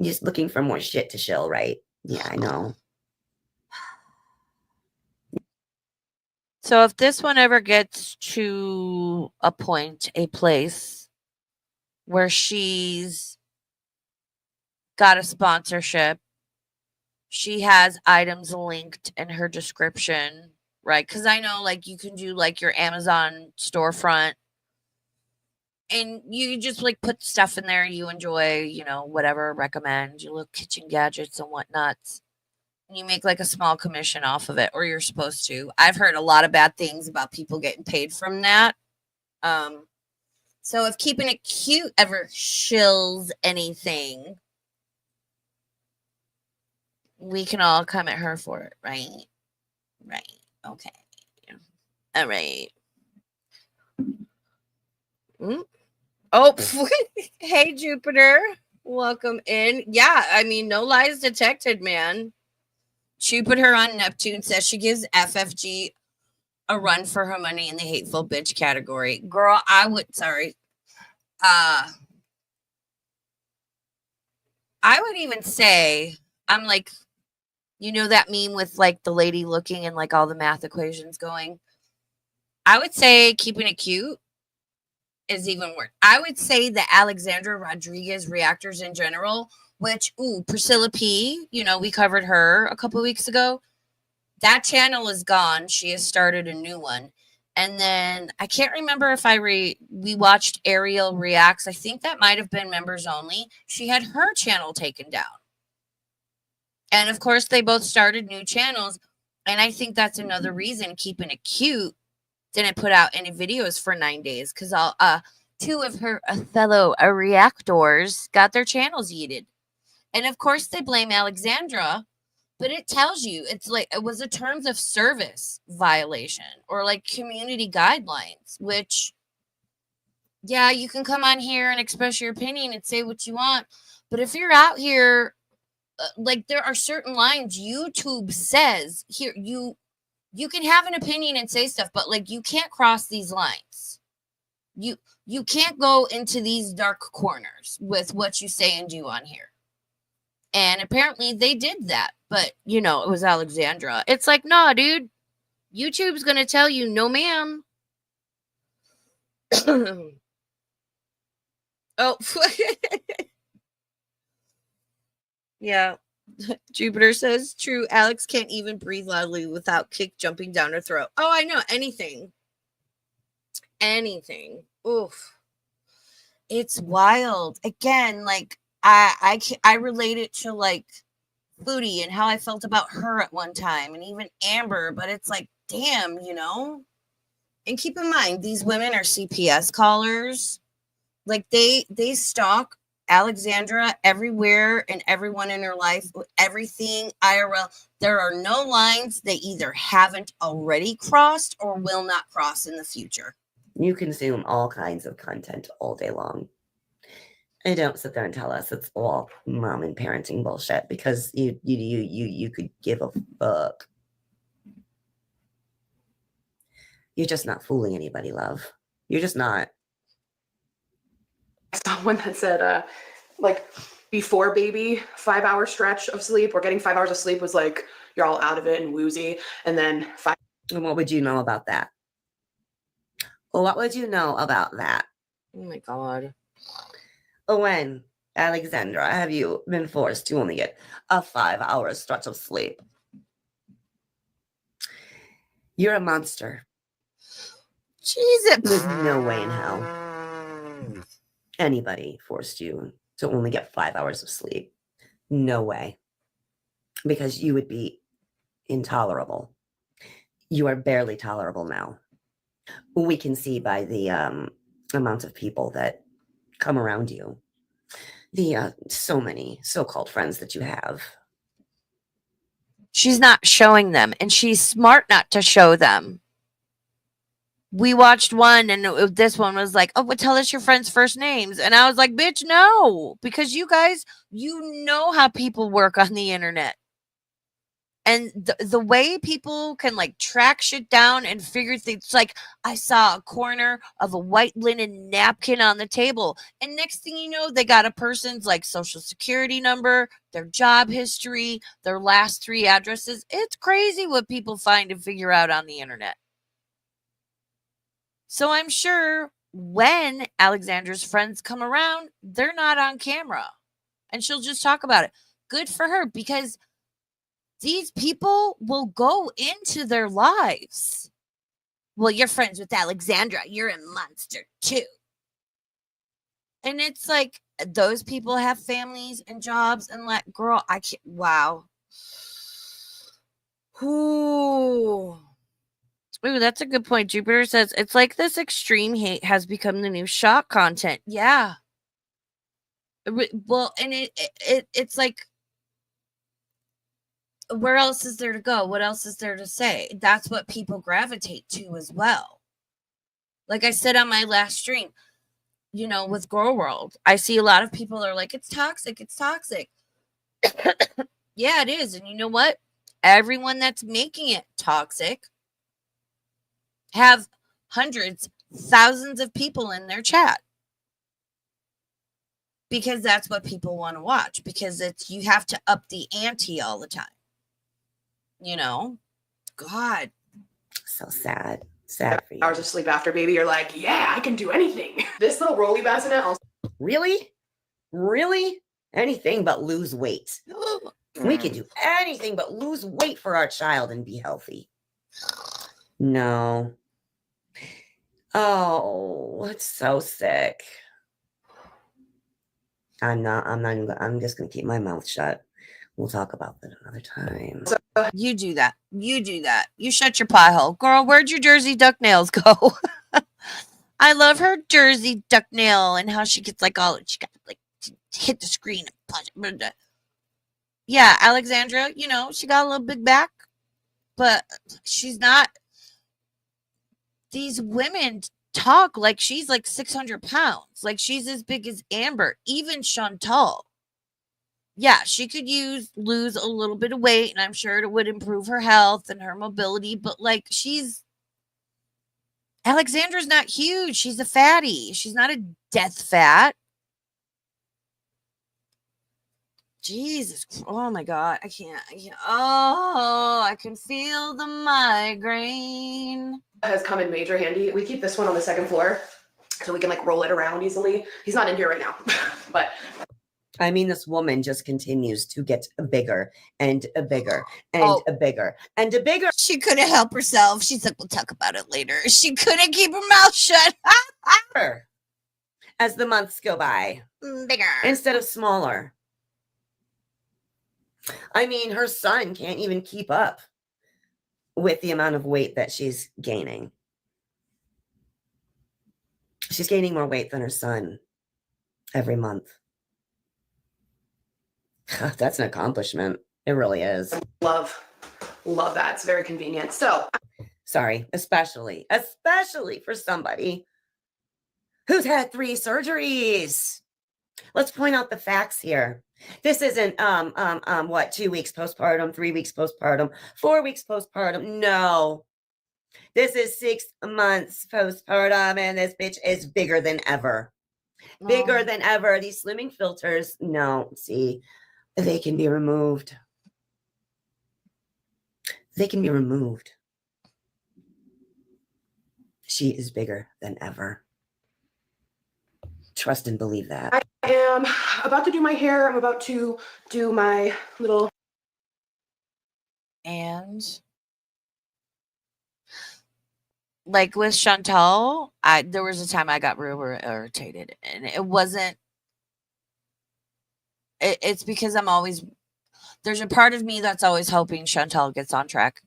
Just looking for more shit to shill, right? Yeah, I know. So if this one ever gets to a point, a place where she's got a sponsorship, she has items linked in her description, right? Because I know like you can do like your Amazon storefront and you just like put stuff in there you enjoy, you know, whatever, recommend your little kitchen gadgets and whatnot. You make like a small commission off of it, or you're supposed to. I've heard a lot of bad things about people getting paid from that. So if keeping it cute ever shills anything, we can all come at her for it, right? Right. Okay. All right. Oh, hey, Jupiter. Welcome in. Yeah, I mean, no lies detected, man. Jupiter on Neptune says she gives FFG a run for her money in the hateful bitch category. Girl, I would even say, I'm like, that meme with like the lady looking and like all the math equations going. I would say keeping it cute is even worse. I would say the Alexandra Rodriguez reactors in general, which, Priscilla P, we covered her a couple weeks ago. That channel is gone. She has started a new one. And then I can't remember if we watched Ariel Reacts. I think that might have been members only. She had her channel taken down. And of course, they both started new channels. And I think that's another reason keeping it cute didn't put out any videos for 9 days, because two of her fellow reactors got their channels yeeted. And of course, they blame Alexandra. But it tells you it's like it was a terms of service violation or like community guidelines, which, yeah, you can come on here and express your opinion and say what you want. But if you're out here, like there are certain lines YouTube says here, you can have an opinion and say stuff, but like you can't cross these lines. You can't go into these dark corners with what you say and do on here. And apparently they did that. But, it was Alexandra. It's like, nah, dude. YouTube's going to tell you, no, ma'am. Oh. Yeah. Jupiter says, true. Alex can't even breathe loudly without kick jumping down her throat. Oh, I know. Anything. Oof. It's wild. Again, like, I relate it to, like, Foodie and how I felt about her at one time, and even Amber, but it's like, damn, and keep in mind, these women are CPS callers. Like they stalk Alexandra everywhere and everyone in her life, everything IRL. There are no lines they either haven't already crossed or will not cross in the future. You consume all kinds of content all day long. And don't sit there and tell us it's all mom and parenting bullshit, because you could give a fuck. You're just not fooling anybody, love. You're just not. I saw one that said, like, before baby 5-hour stretch of sleep or getting 5 hours of sleep was like, you're all out of it and woozy. And then And what would you know about that? Well, what would you know about that? Oh my God. When, Alexandra, have you been forced to only get a 5-hour stretch of sleep? You're a monster. Jesus. There's no way in hell anybody forced you to only get 5 hours of sleep. No way. Because you would be intolerable. You are barely tolerable now. We can see by the amount of people that come around you, the so many so-called friends that you have. She's not showing them, and she's smart not to show them. We watched one, and this one was like, oh, well, tell us your friends' first names. And I was like, bitch, no, because you guys, how people work on the internet. And the way people can like track shit down and figure things, like I saw a corner of a white linen napkin on the table, and next thing you know, they got a person's like social security number, their job history, their last 3 addresses. It's crazy what people find and figure out on the internet. So I'm sure when Alexandra's friends come around, they're not on camera, and she'll just talk about it. Good for her, because these people will go into their lives. Well, you're friends with Alexandra. You're a monster too. And it's like, those people have families and jobs, and like, girl, I can't. Wow. Ooh, that's a good point. Jupiter says it's like this extreme hate has become the new shock content. Yeah. Well, and it's like, where else is there to go? What else is there to say? That's what people gravitate to as well. Like I said on my last stream, you know, with Girl World, I see a lot of people are like, it's toxic, it's toxic. Yeah, it is. And you know what? Everyone that's making it toxic have hundreds, thousands of people in their chat. Because that's what people want to watch. Because it's, you have to up the ante all the time. You know? God. So sad. Sad for you. Hours of sleep after, baby, you're like, yeah, I can do anything. This little rolly bassinet also. Really? Really? Anything but lose weight. We can do anything but lose weight for our child and be healthy. No. Oh, it's so sick. I'm just gonna keep my mouth shut. We'll talk about that another time. You do that. You do that. You shut your pie hole. Girl, where'd your Jersey duck nails go? I love her Jersey duck nail and how she gets like all, she got like hit the screen and punch it. Yeah, Alexandra, you know, she got a little big back, but she's not. These women talk like she's like 600 pounds, like she's as big as Amber, even Chantal. Yeah, she could lose a little bit of weight, and I'm sure it would improve her health and her mobility, but like Alexandra's not huge. She's a fatty. She's not a death fat. Jesus. Oh my God. I can't. Oh, I can feel the migraine. Has come in major handy. We keep this one on the second floor so we can like roll it around easily. He's not in here right now, but I mean, this woman just continues to get bigger and bigger and bigger and bigger. She couldn't help herself. She's like, we'll talk about it later. She couldn't keep her mouth shut. As the months go by. Bigger. Instead of smaller. I mean, her son can't even keep up with the amount of weight that she's gaining. She's gaining more weight than her son every month. That's an accomplishment. It really is. Love that. It's very convenient. So sorry, especially for somebody who's had 3 surgeries. Let's point out the facts here. This isn't what, 2 weeks postpartum, 3 weeks postpartum, 4 weeks postpartum. No. This is 6 months postpartum, and this bitch is bigger than ever. Bigger than ever. These slimming filters, no, see, they can be removed. They can be removed. She is bigger than ever. Trust and believe that. I am about to do my hair. I'm about to do my little. And like with Chantal, there was a time I got real irritated, and it wasn't. It's because there's a part of me that's always hoping Chantal gets on track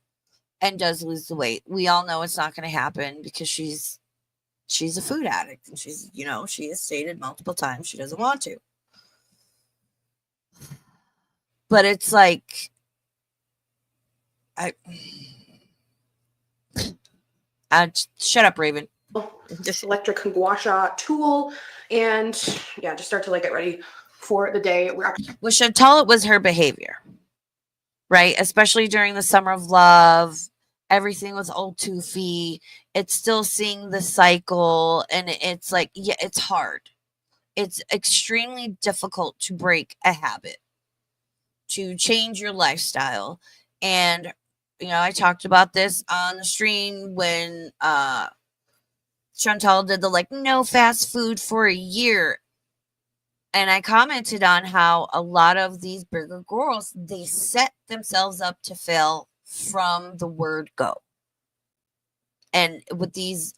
and does lose the weight. We all know it's not going to happen because she's a food addict, and she's, you know, she has stated multiple times she doesn't want to. But it's like, shut up, Raven. This electric gua sha tool, and yeah, just start to like get ready for the day. With Chantal, it was her behavior, right? Especially during the summer of love, everything was old toofy. It's still seeing the cycle, and it's like, yeah, it's hard. It's extremely difficult to break a habit, to change your lifestyle. And, you know, I talked about this on the stream when Chantal did the like no fast food for a year. And I commented on how a lot of these bigger girls, they set themselves up to fail from the word go. And with these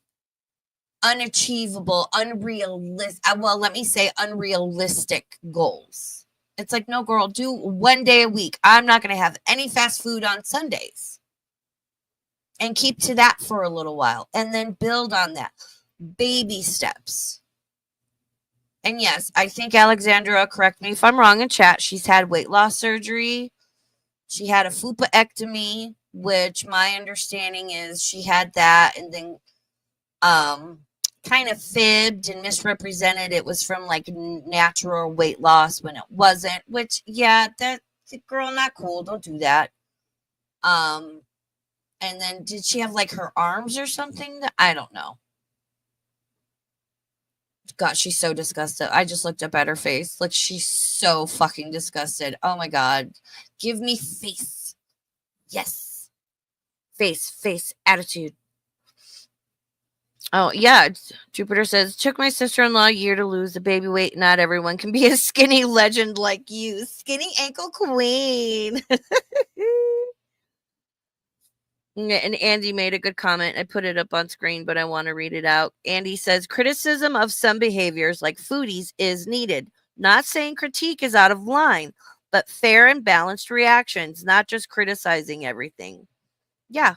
unachievable, unrealistic goals. It's like, no, girl, do 1 day a week. I'm not going to have any fast food on Sundays. And keep to that for a little while. And then build on that. Baby steps. And yes, I think Alexandra, correct me if I'm wrong in chat, she's had weight loss surgery. She had a fupaectomy, which my understanding is she had that and then kind of fibbed and misrepresented it was from like natural weight loss when it wasn't, which yeah, that girl, not cool. Don't do that. And then did she have like her arms or something? I don't know. God, she's so disgusted. I just looked up at her face. Like, she's so fucking disgusted. Oh my God. Give me face. Yes. Face, attitude. Oh, yeah. Jupiter says, took my sister-in-law a year to lose the baby weight. Not everyone can be a skinny legend like you. Skinny ankle queen. And Andy made a good comment. I put it up on screen, but I want to read it out. Andy says, criticism of some behaviors like foodies is needed. Not saying critique is out of line, but fair and balanced reactions, not just criticizing everything. Yeah.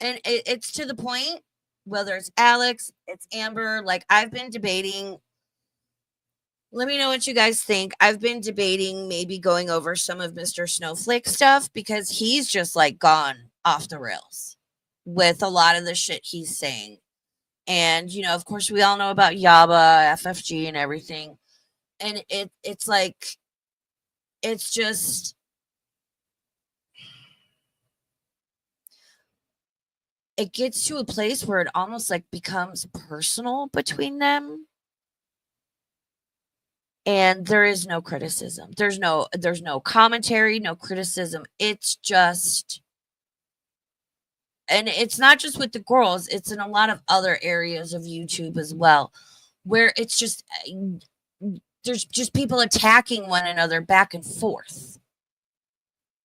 And it's to the point, whether it's Alex, it's Amber, like I've been debating. Let me know what you guys think. I've been debating maybe going over some of Mr. Snowflake stuff because he's just like gone off the rails with a lot of the shit he's saying. And, you know, of course, we all know about Yaba, FFG, and everything. And it's like, it's just, it gets to a place where it almost like becomes personal between them. And there is no criticism. There's no commentary, no criticism. It's just, and it's not just with the girls, it's in a lot of other areas of YouTube as well, where it's just, there's just people attacking one another back and forth.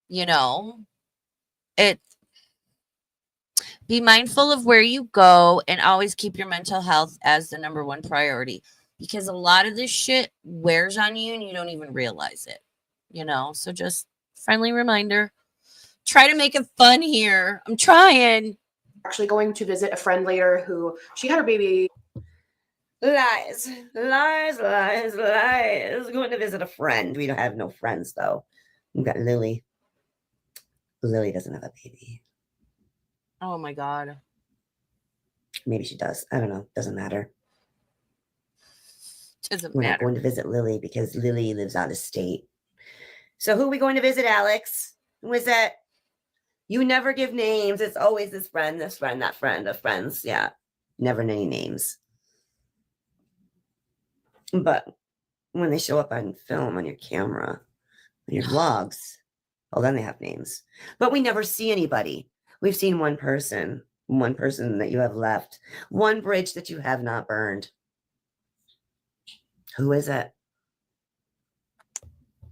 You know, be mindful of where you go and always keep your mental health as the number one priority. Because a lot of this shit wears on you and you don't even realize it, you know? So just friendly reminder, try to make it fun here. I'm trying. Actually going to visit a friend later who she had her baby. Lies. Going to visit a friend. We don't have no friends though. We've got Lily. Lily doesn't have a baby. Oh my God. Maybe she does. I don't know. Doesn't matter. We're not going to visit Lily because Lily lives out of state. So who are we going to visit, Alex? Who is that? You never give names. It's always this friend, that friend, of friends. Yeah. Never any names. But when they show up on film, on your camera, on your vlogs, oh, then they have names. But we never see anybody. We've seen one person that you have left, one bridge that you have not burned. Who is it?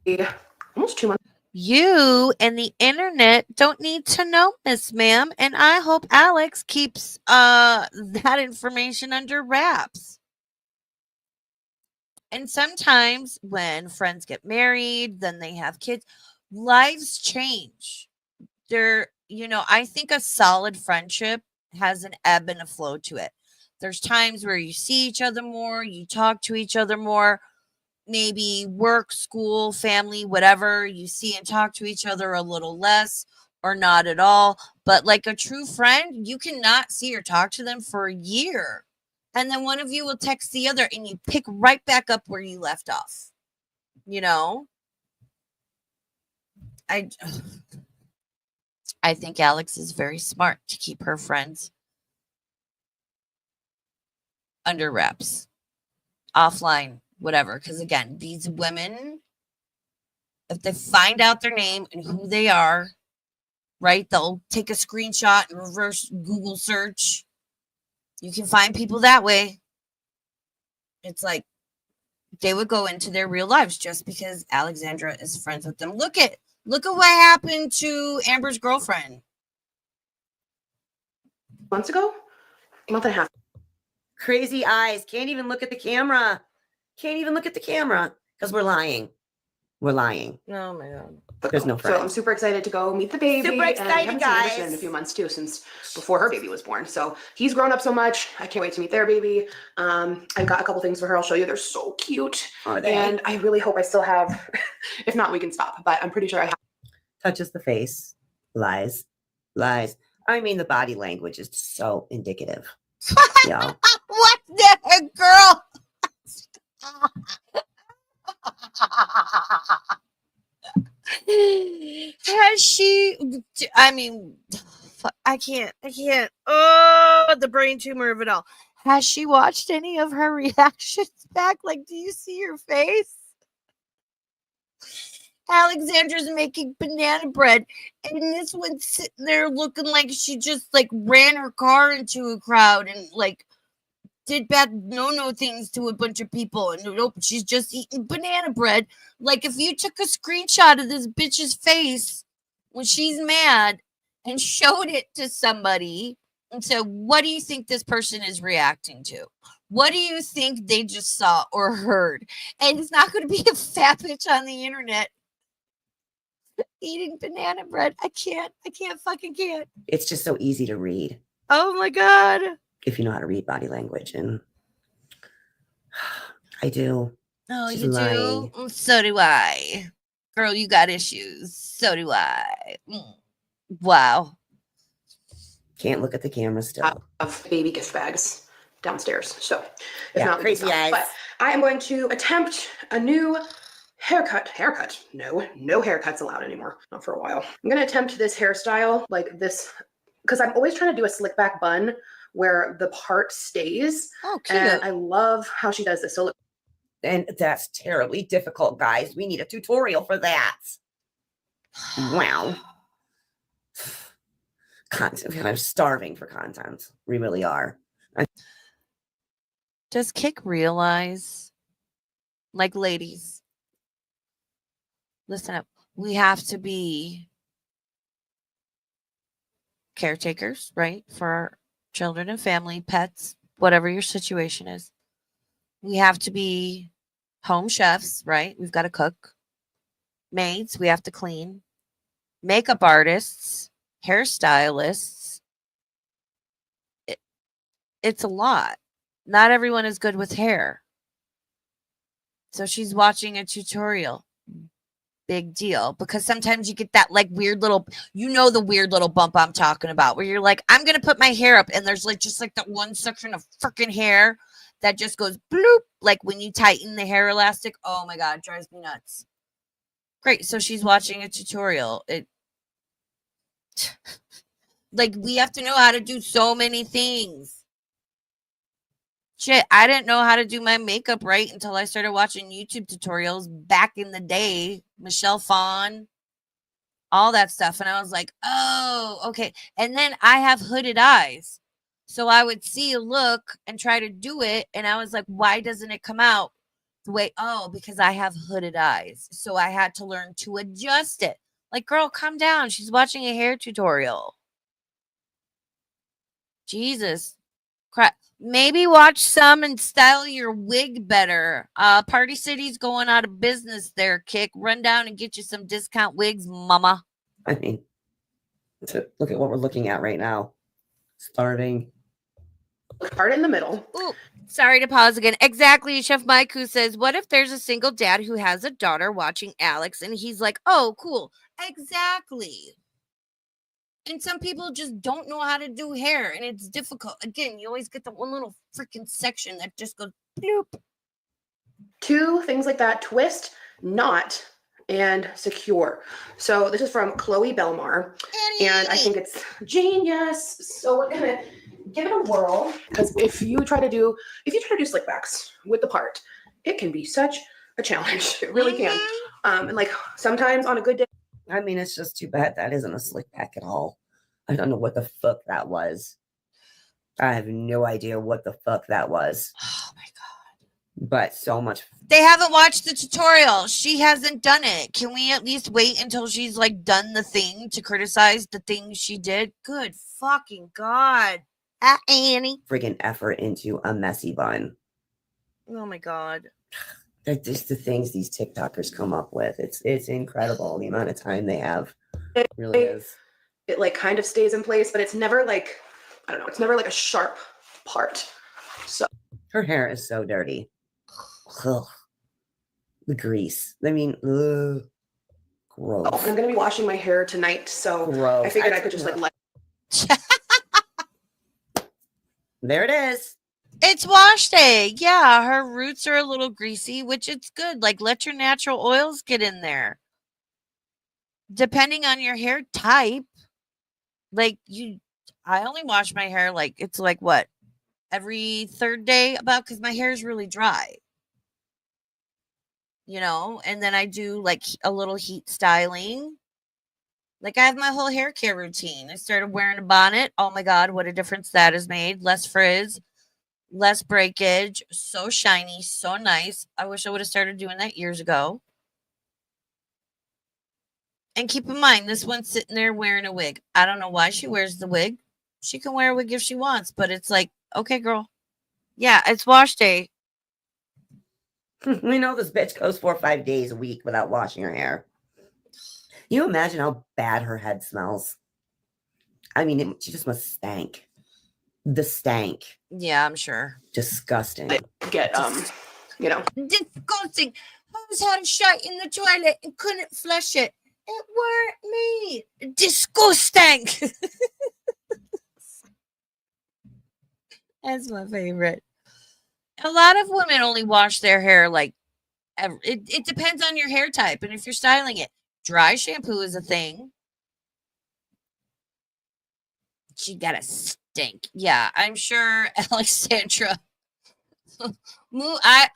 Yeah, almost 2 months. You and the internet don't need to know, Miss Ma'am, and I hope Alex keeps that information under wraps. And sometimes when friends get married, then they have kids, lives change. I think a solid friendship has an ebb and a flow to it. There's times where you see each other more, you talk to each other more, maybe work, school, family, whatever, you see and talk to each other a little less or not at all. But like a true friend, you cannot see or talk to them for a year. And then one of you will text the other and you pick right back up where you left off. You know? I think Alex is very smart to keep her friends under wraps, offline, whatever. Because again, these women, if they find out their name and who they are, right, they'll take a screenshot and reverse Google search. You can find people that way. It's like they would go into their real lives just because Alexandra is friends with them. Look at what happened to Amber's girlfriend. Months ago? A month and a half. Crazy eyes. Can't even look at the camera. Because we're lying. Oh my God. There's no friends. So I'm super excited to go meet the baby. Super excited, and guys. in a few months too, since before her baby was born. So he's grown up so much. I can't wait to meet their baby. I've got a couple things for her. I'll show you. They're so cute. Are they? And I really hope I still have, if not, we can stop. But I'm pretty sure I have. touches the face, lies, lies. I mean, the body language is so indicative. Y'all. What the heck, girl? Has she? I mean, I can't. Oh, the brain tumor of it all. Has she watched any of her reactions back? Like, do you see her face? Alexandra's making banana bread, and this one's sitting there looking like she just like ran her car into a crowd and like did bad no things to a bunch of people, and nope, she's just eating banana bread. Like, if you took a screenshot of this bitch's face when she's mad and showed it to somebody and said, what do you think this person is reacting to? What do you think they just saw or heard? And it's not going to be a fat bitch on the internet eating banana bread. I can't fucking can't. It's just so easy to read. Oh my God. If you know how to read body language. And I do. Oh, She's you lying. do? So do I. Girl, you got issues. So do I. Wow. Can't look at the camera still. Of baby gift bags downstairs. So it's Yeah, not crazy eyes. But I am going to attempt a new haircut. No haircuts allowed anymore. Not for a while. I'm going to attempt this hairstyle like this because I'm always trying to do a slick back bun where the part stays. Oh, cute. And I love how she does this. So look. And that's terribly difficult, guys. We need a tutorial for that. Wow. Content. I'm starving for content. We really are. Does Kick realize, like, ladies, listen up. We have to be caretakers, right? For our children and family, pets, whatever your situation is. We have to be home chefs, right? We've got to cook. Maids, we have to clean. Makeup artists, hairstylists. It's a lot. Not everyone is good with hair. So she's watching a tutorial. Big deal. Because sometimes you get that like weird little, the weird little bump I'm talking about where you're like, I'm going to put my hair up. And there's like just like that one section of freaking hair that just goes bloop. Like when you tighten the hair elastic. Oh my God, it drives me nuts. Great. So she's watching a tutorial. Like we have to know how to do so many things. Shit, I didn't know how to do my makeup right until I started watching YouTube tutorials back in the day. Michelle Phan, all that stuff. And I was like, oh, okay. And then I have hooded eyes. So I would see a look and try to do it. And I was like, why doesn't it come out the way? Oh, because I have hooded eyes. So I had to learn to adjust it. Like, girl, calm down. She's watching a hair tutorial. Jesus. Crap. Maybe watch some and style your wig better. Party City's going out of business there, Kick. Run down and get you some discount wigs, mama. I mean, look at what we're looking at right now. Starving. Part in the middle. Ooh, sorry to pause again. Exactly. Chef Maiku says, what if there's a single dad who has a daughter watching Alex and he's like, oh, cool. Exactly. And some people just don't know how to do hair, and it's difficult. Again, you always get the one little freaking section that just goes bloop. 2 things like that: twist, knot, and secure. So this is from Chloe Belmar, and I think it's genius. So we're gonna give it a whirl because if you try to do slick backs with the part, it can be such a challenge. It really can. And like sometimes on a good day. I mean, it's just too bad that isn't a slick back at all. I don't know what the fuck that was. I have no idea what the fuck that was. Oh my God. But so much. They haven't watched the tutorial. She hasn't done it. Can we at least wait until she's like done the thing to criticize the thing she did? Good fucking God. Annie. Friggin' effort into a messy bun. Oh my God. They're just the things these TikTokers come up with. It's incredible the amount of time they have. It really is. It like kind of stays in place, but it's never like, I don't know, it's never like a sharp part. So her hair is so dirty. Ugh. The grease. I mean, ugh. Gross. Oh, I'm gonna be washing my hair tonight, so Gross. I figured I could just like let. There it is. It's wash day. Yeah, her roots are a little greasy, which it's good. Like, let your natural oils get in there. Depending on your hair type, like I only wash my hair like it's like what every third day about because my hair is really dry. And then I do like a little heat styling. Like I have my whole hair care routine. I started wearing a bonnet. Oh my God, what a difference that has made. Less frizz, less breakage, so shiny, so nice. I wish I would have started doing that years ago. And keep in mind, this one's sitting there wearing a wig. I don't know why she wears the wig. She can wear a wig if she wants, but it's like, okay, girl. Yeah, it's wash day. We know this bitch goes 4 or 5 days a week without washing her hair. You imagine how bad her head smells? I mean, she just must stank. The stank. Yeah, I'm sure. Disgusting. Get Disgusting. Who's had a shite in the toilet and couldn't flush it? It weren't me. Disgusting. That's my favorite. A lot of women only wash their hair like it depends on your hair type and if you're styling it. Dry shampoo is a thing. She got a stink. Yeah, I'm sure Alexandra. I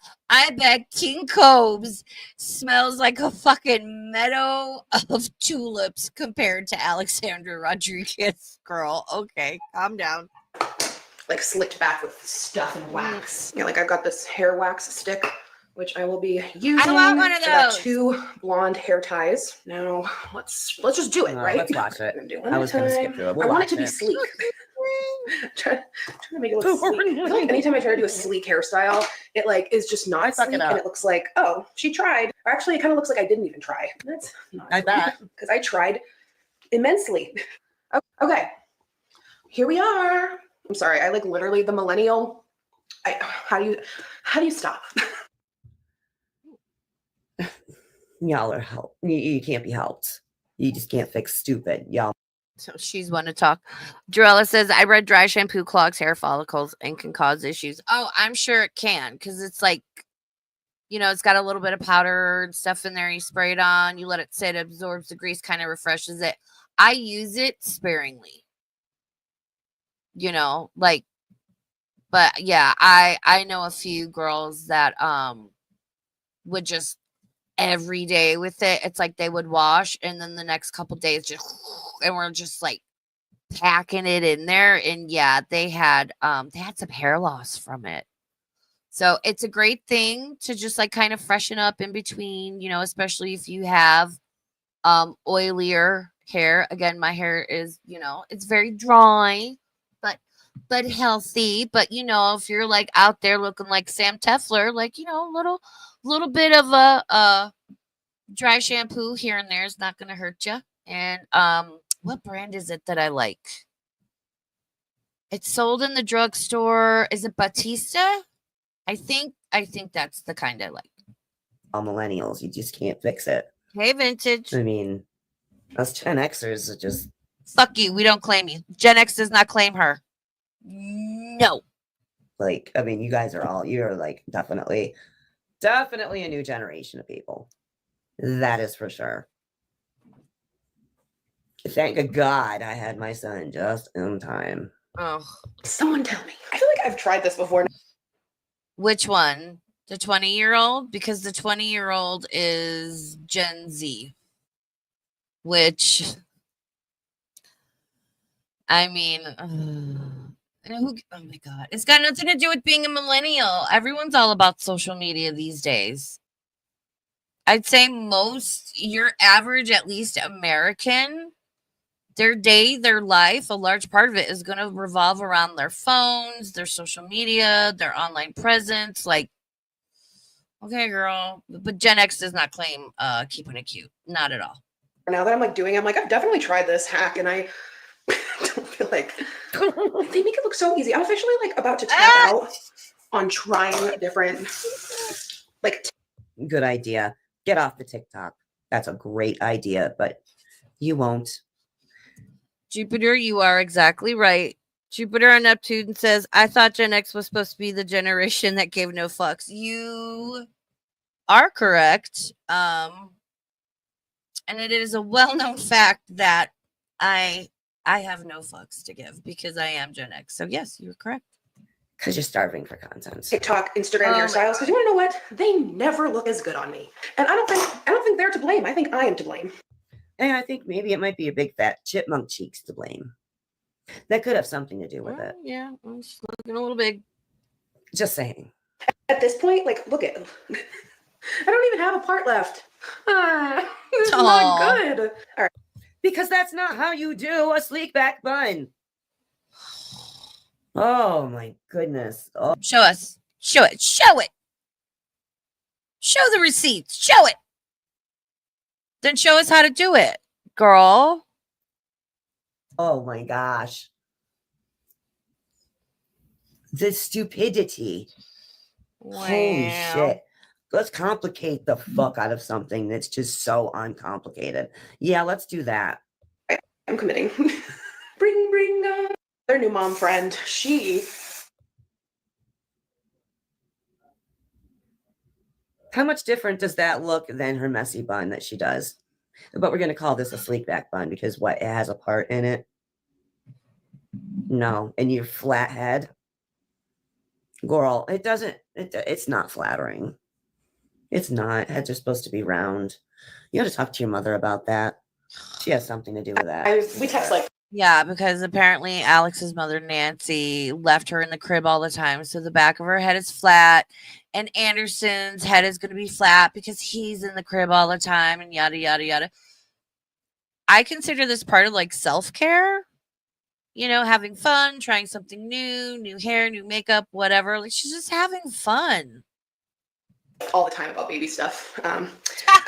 bet King Cobb's smells like a fucking meadow of tulips compared to Alexandra Rodriguez. Girl, okay, calm down. like slicked back with stuff and wax. Yeah, like I've got this hair wax stick, which I will be using. I want one of I got those. 2 blonde hair ties. Now let's just do it, right? Let's watch it. I'm doing I was going to skip through it. I want it to be sleek. trying to make it look sleek. I feel like anytime I try to do a sleek hairstyle, it like is just not sleek, and it looks like, oh, she tried. Or actually, it kind of looks like I didn't even try. That's not I bet because I tried immensely. Okay, here we are. I'm sorry, I like literally the millennial. How do you stop? y'all are help. You can't be helped. You just can't fix stupid, y'all. So she's one to talk. Dorella says, I read dry shampoo clogs hair follicles and can cause issues. Oh, I'm sure it can because it's like, it's got a little bit of powder and stuff in there. You spray it on, you let it sit, absorbs the grease, kind of refreshes it. I use it sparingly, but yeah, I know a few girls that would just every day with it. It's like they would wash and then the next couple days and we're just like packing it in there. And yeah, they had some hair loss from it. So it's a great thing to just like kind of freshen up in between, especially if you have oilier hair. Again, my hair is, it's very dry, but healthy. But if you're like out there looking like Sam Tefler, like, little bit of a dry shampoo here and there is not going to hurt you. And what brand is it that I like? It's sold in the drugstore. Is it Batista? I think that's the kind I like. All millennials, you just can't fix it. Hey, vintage. I mean, us Gen Xers are just fuck you. We don't claim you. Gen X does not claim her. No. Like, I mean, you guys are you're like definitely a new generation of people. That is for sure. Thank God I had my son just in time. Oh, someone tell me. I feel like I've tried this before. Which one? The 20-year-old? Because the 20-year-old is Gen Z, which, I mean, oh my God. It's got nothing to do with being a millennial. Everyone's all about social media these days. I'd say your average, at least American, their day, their life, a large part of it is going to revolve around their phones, their social media, their online presence. Like, okay, girl. But Gen X does not claim keeping it cute. Not at all. Now that I'm like doing it, I'm like, I've definitely tried this hack and I don't feel like they make it look so easy. I'm officially like about to tap out on trying different like good idea. Get off the TikTok. That's a great idea, but you won't. Jupiter, you are exactly right. Jupiter on Neptune says, I thought Gen X was supposed to be the generation that gave no fucks. You are correct. And it is a well-known fact that I have no fucks to give because I am Gen X. So yes, you're correct. Because you're starving for content. TikTok, Instagram Oh my hairstyles. Because God. you want to know what? They never look as good on me, and I don't think they're to blame. I think I am to blame. And I think maybe it might be your big fat chipmunk cheeks to blame. That could have something to do with it. Yeah, I'm just looking a little big. Just saying. At this point, like, look at. I don't even have a part left. This is not good. All right. Because that's not how you do a sleek back bun. Oh my goodness. Oh. Show us. Show it. Show it. Show the receipts. Show it. Then show us how to do it, girl. Oh my gosh. The stupidity. Wow. Holy shit. Let's complicate the fuck out of something that's just so uncomplicated. Yeah, let's do that. I'm committing. bring their new mom friend. How much different does that look than her messy bun that she does? But we're going to call this a sleek back bun because what? It has a part in it? No. And your flat head? Girl, it doesn't, it's not flattering. It's not. Heads are supposed to be round. You have to talk to your mother about that. She has something to do with that. We text like. Yeah, because apparently Alex's mother, Nancy, left her in the crib all the time. So the back of her head is flat. And Anderson's head is going to be flat because he's in the crib all the time and yada, yada, yada. I consider this part of like self-care. You know, having fun, trying something new hair, new makeup, whatever. Like she's just having fun. All the time about baby stuff. Because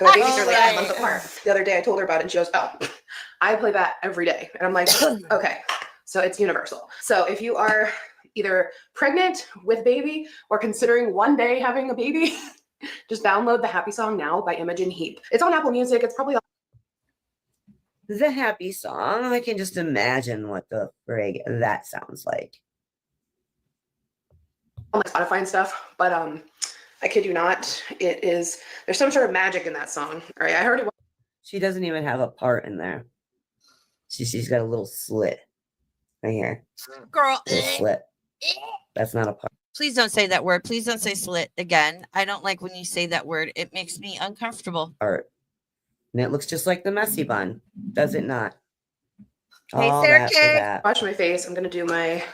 my babies are like a month apart. The other day I told her about it and she goes, oh, I play that every day. And I'm like, okay, so it's universal. So if you are either pregnant with baby or considering one day having a baby, just download the Happy Song Now by Imogen Heap. It's on Apple Music. It's probably the Happy Song. I can just imagine what the frig that sounds like. on my Spotify and stuff, but I kid you not, it is, there's some sort of magic in that song. All right, I heard it. She doesn't even have a part in there. She's got a little slit right here. Girl. Little slit. That's not a part. Please don't say that word. Please don't say slit again. I don't like when you say that word. It makes me uncomfortable. Part. And it looks just like the messy bun. Does it not? Hey, All Sarah that for Kay. that. Watch my face. I'm going to do my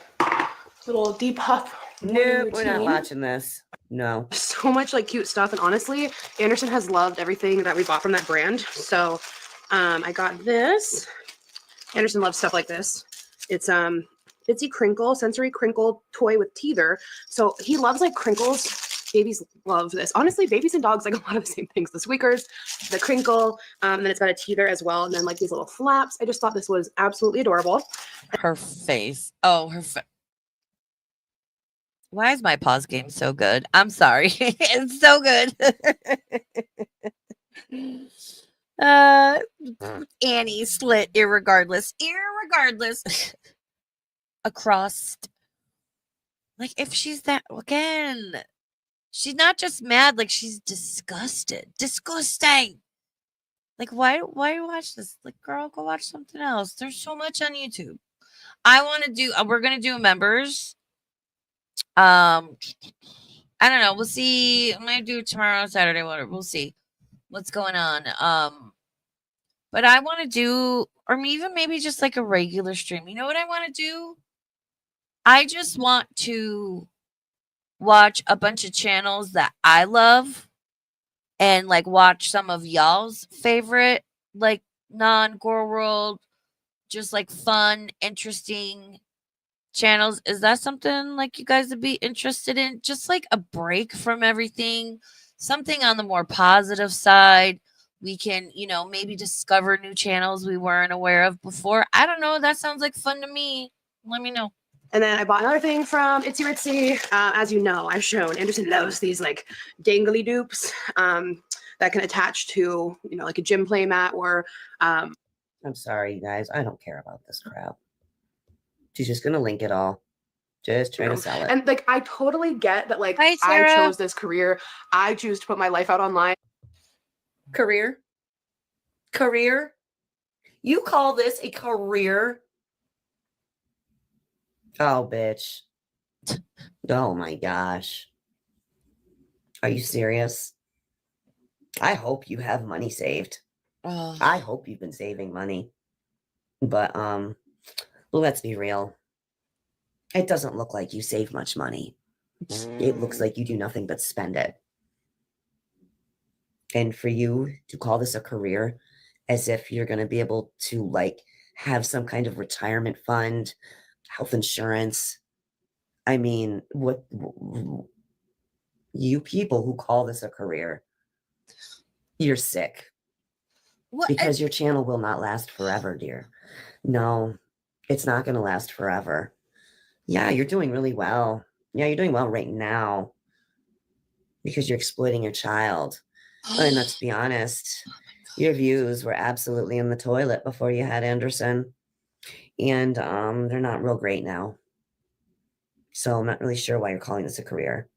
little Depop. Nope, we're not watching this. No. So much like cute stuff. And honestly, Anderson has loved everything that we bought from that brand. So I got this. Anderson loves stuff like this. It's Itsy Crinkle, sensory crinkle toy with teether. So he loves like crinkles. Babies love this. Honestly, babies and dogs like a lot of the same things. The squeakers, the crinkle, and then it's got a teether as well. And then like these little flaps. I just thought this was absolutely adorable. Her face. Oh, her face. Why is my pause game so good? I'm sorry. It's so good. Annie slit irregardless. Across. Like if she's that again. She's not just mad, like she's disgusted. Disgusting. Like why watch this? Like girl, go watch something else. There's so much on YouTube. I want to do we're gonna do members. I don't know. We'll see. I might do tomorrow, Saturday, whatever. We'll see what's going on. But I want to do, or even maybe just like a regular stream. You know what I want to do? I just want to watch a bunch of channels that I love and like watch some of y'all's favorite, like non-Gore World, just like fun, interesting channels. Is that something like you guys would be interested in? Just like a break from everything, something on the more positive side. We can, you know, maybe discover new channels we weren't aware of before. I don't know. That sounds like fun to me. Let me know. And then I bought another thing from Itsy Ritsy. As you know, I've shown Anderson loves these like dangly dupes. They're that can attach to, like a gym play mat or I'm sorry, you guys. I don't care about this crap. She's just going to link it all. Just trying to sell it. And like, I totally get that. Like, Hi, I Sarah. chose this career. I choose to put my life out online. Career? You call this a career? Oh, bitch. Oh my gosh. Are you serious? I hope you have money saved. I hope you've been saving money. But let's be real. It doesn't look like you save much money. It looks like you do nothing but spend it. And for you to call this a career as if you're going to be able to like have some kind of retirement fund, health insurance. I mean, what you people who call this a career, you're sick. What? Because your channel will not last forever, dear. No, it's not going to last forever. Yeah, you're doing really well. Yeah, you're doing well right now because you're exploiting your child. And let's be honest, your views were absolutely in the toilet before you had Anderson. And they're not real great now. So I'm not really sure why you're calling this a career.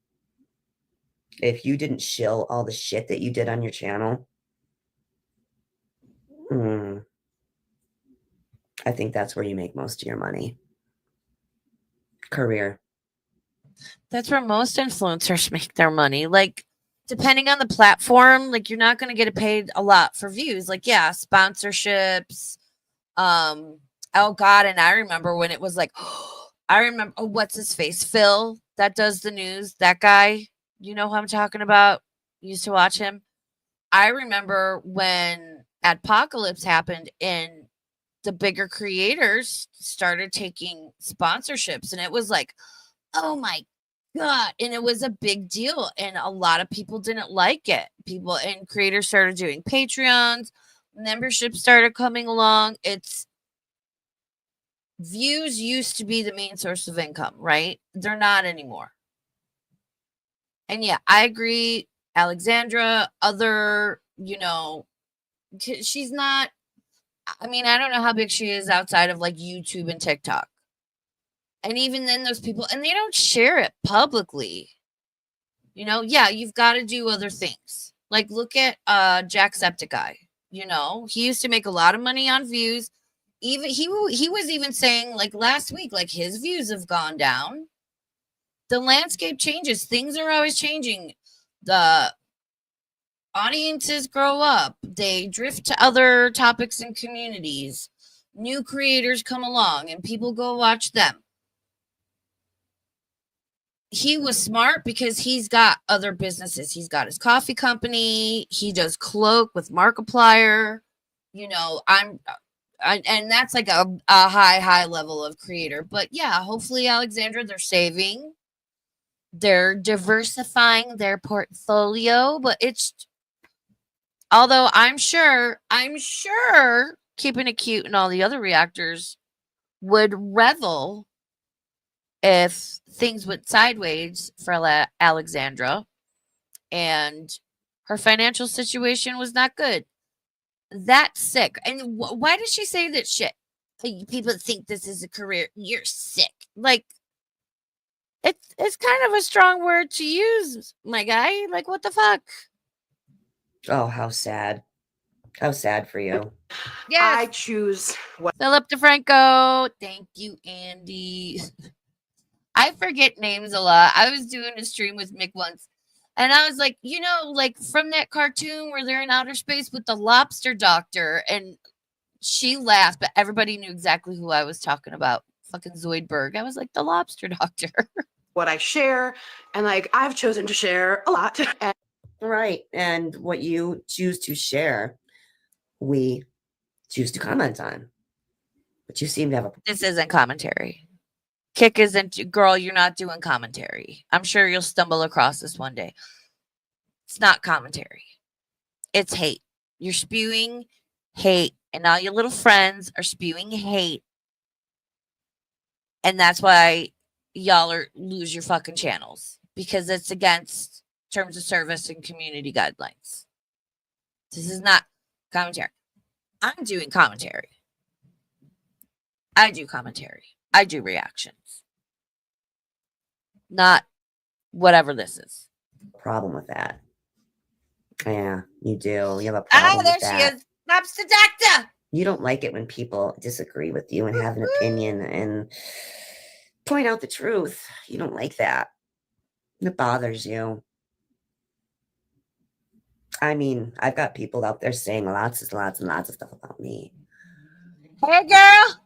If you didn't shill all the shit that you did on your channel, I think that's where you make most of your money. Career. That's where most influencers make their money. Like, depending on the platform, like you're not going to get paid a lot for views. Like, yeah, sponsorships. Oh God, and I remember when it was like, what's his face? Phil, that does the news. That guy, you know who I'm talking about? Used to watch him. I remember when Apocalypse happened and the bigger creators started taking sponsorships, and it was like, oh my God. And it was a big deal. And a lot of people didn't like it. People and creators started doing Patreons, memberships started coming along. It's views used to be the main source of income, right? They're not anymore. And yeah, I agree. Alexandra, other, she's not, I mean, I don't know how big she is outside of like YouTube and TikTok. And even then, those people, and they don't share it publicly. Yeah, you've got to do other things. Like, look at Jacksepticeye. He used to make a lot of money on views. Even he was even saying like last week, like his views have gone down. The landscape changes. Things are always changing. The audiences grow up. They drift to other topics and communities. New creators come along and people go watch them. He was smart because he's got other businesses. He's got his coffee company. He does cloak with Markiplier. And that's like a high level of creator. But yeah, hopefully, Alexandra, they're saving. They're diversifying their portfolio. But although I'm sure Keeping It Cute and all the other reactors would revel if things went sideways for Alexandra and her financial situation was not good. That's sick. And why does she say that shit? People think this is a career. You're sick. Like, it's kind of a strong word to use, my guy. Like, what the fuck? Oh, how sad. How sad for you. Yes. I choose what. Philip DeFranco. Thank you, Andy. I forget names a lot. I was doing a stream with Mick once, and I was like, like from that cartoon where they're in outer space with the lobster doctor, and she laughed, but everybody knew exactly who I was talking about. Fucking Zoidberg. I was like, the lobster doctor. What I share, and like I've chosen to share a lot. Right. And what you choose to share, we choose to comment on. But you seem to have This isn't commentary. Kick isn't, girl, you're not doing commentary. I'm sure you'll stumble across this one day. It's not commentary. It's hate. You're spewing hate, and all your little friends are spewing hate. And that's why y'all lose your fucking channels, because it's against terms of service and community guidelines. This is not commentary. I'm doing commentary. I do commentary. I do reactions. Not whatever this is. Problem with that. Yeah, you do. You have a Ah, problem there with she that. is. Pops the doctor. You don't like it when people disagree with you and have an opinion and point out the truth. You don't like that. It bothers you. I mean, I've got people out there saying lots and lots and lots of stuff about me. Hey, girl.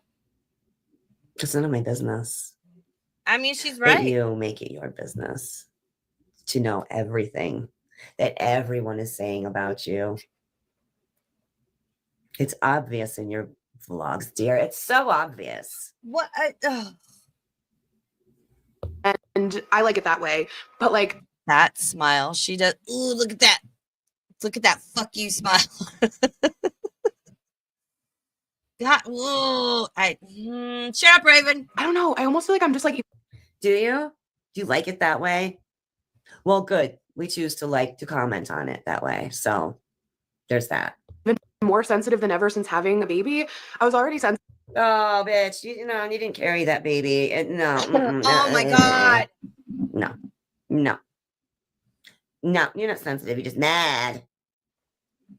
It's none of my business. I mean, she's But right. you make it your business to know everything that everyone is saying about you. It's obvious in your vlogs, dear. It's so obvious. What? And I like it that way. But like, That smile. She does. Ooh, look at that. Look at that fuck you smile. God, whoa. Shut up, Raven. I don't know. I almost feel like I'm just like, Do you? Do you like it that way? Well, good. We choose to comment on it that way. So there's that. more sensitive than ever since having a baby. I was already sensitive. Oh, bitch. You didn't carry that baby. No. Oh my God. No. No. No, you're not sensitive. You're just mad.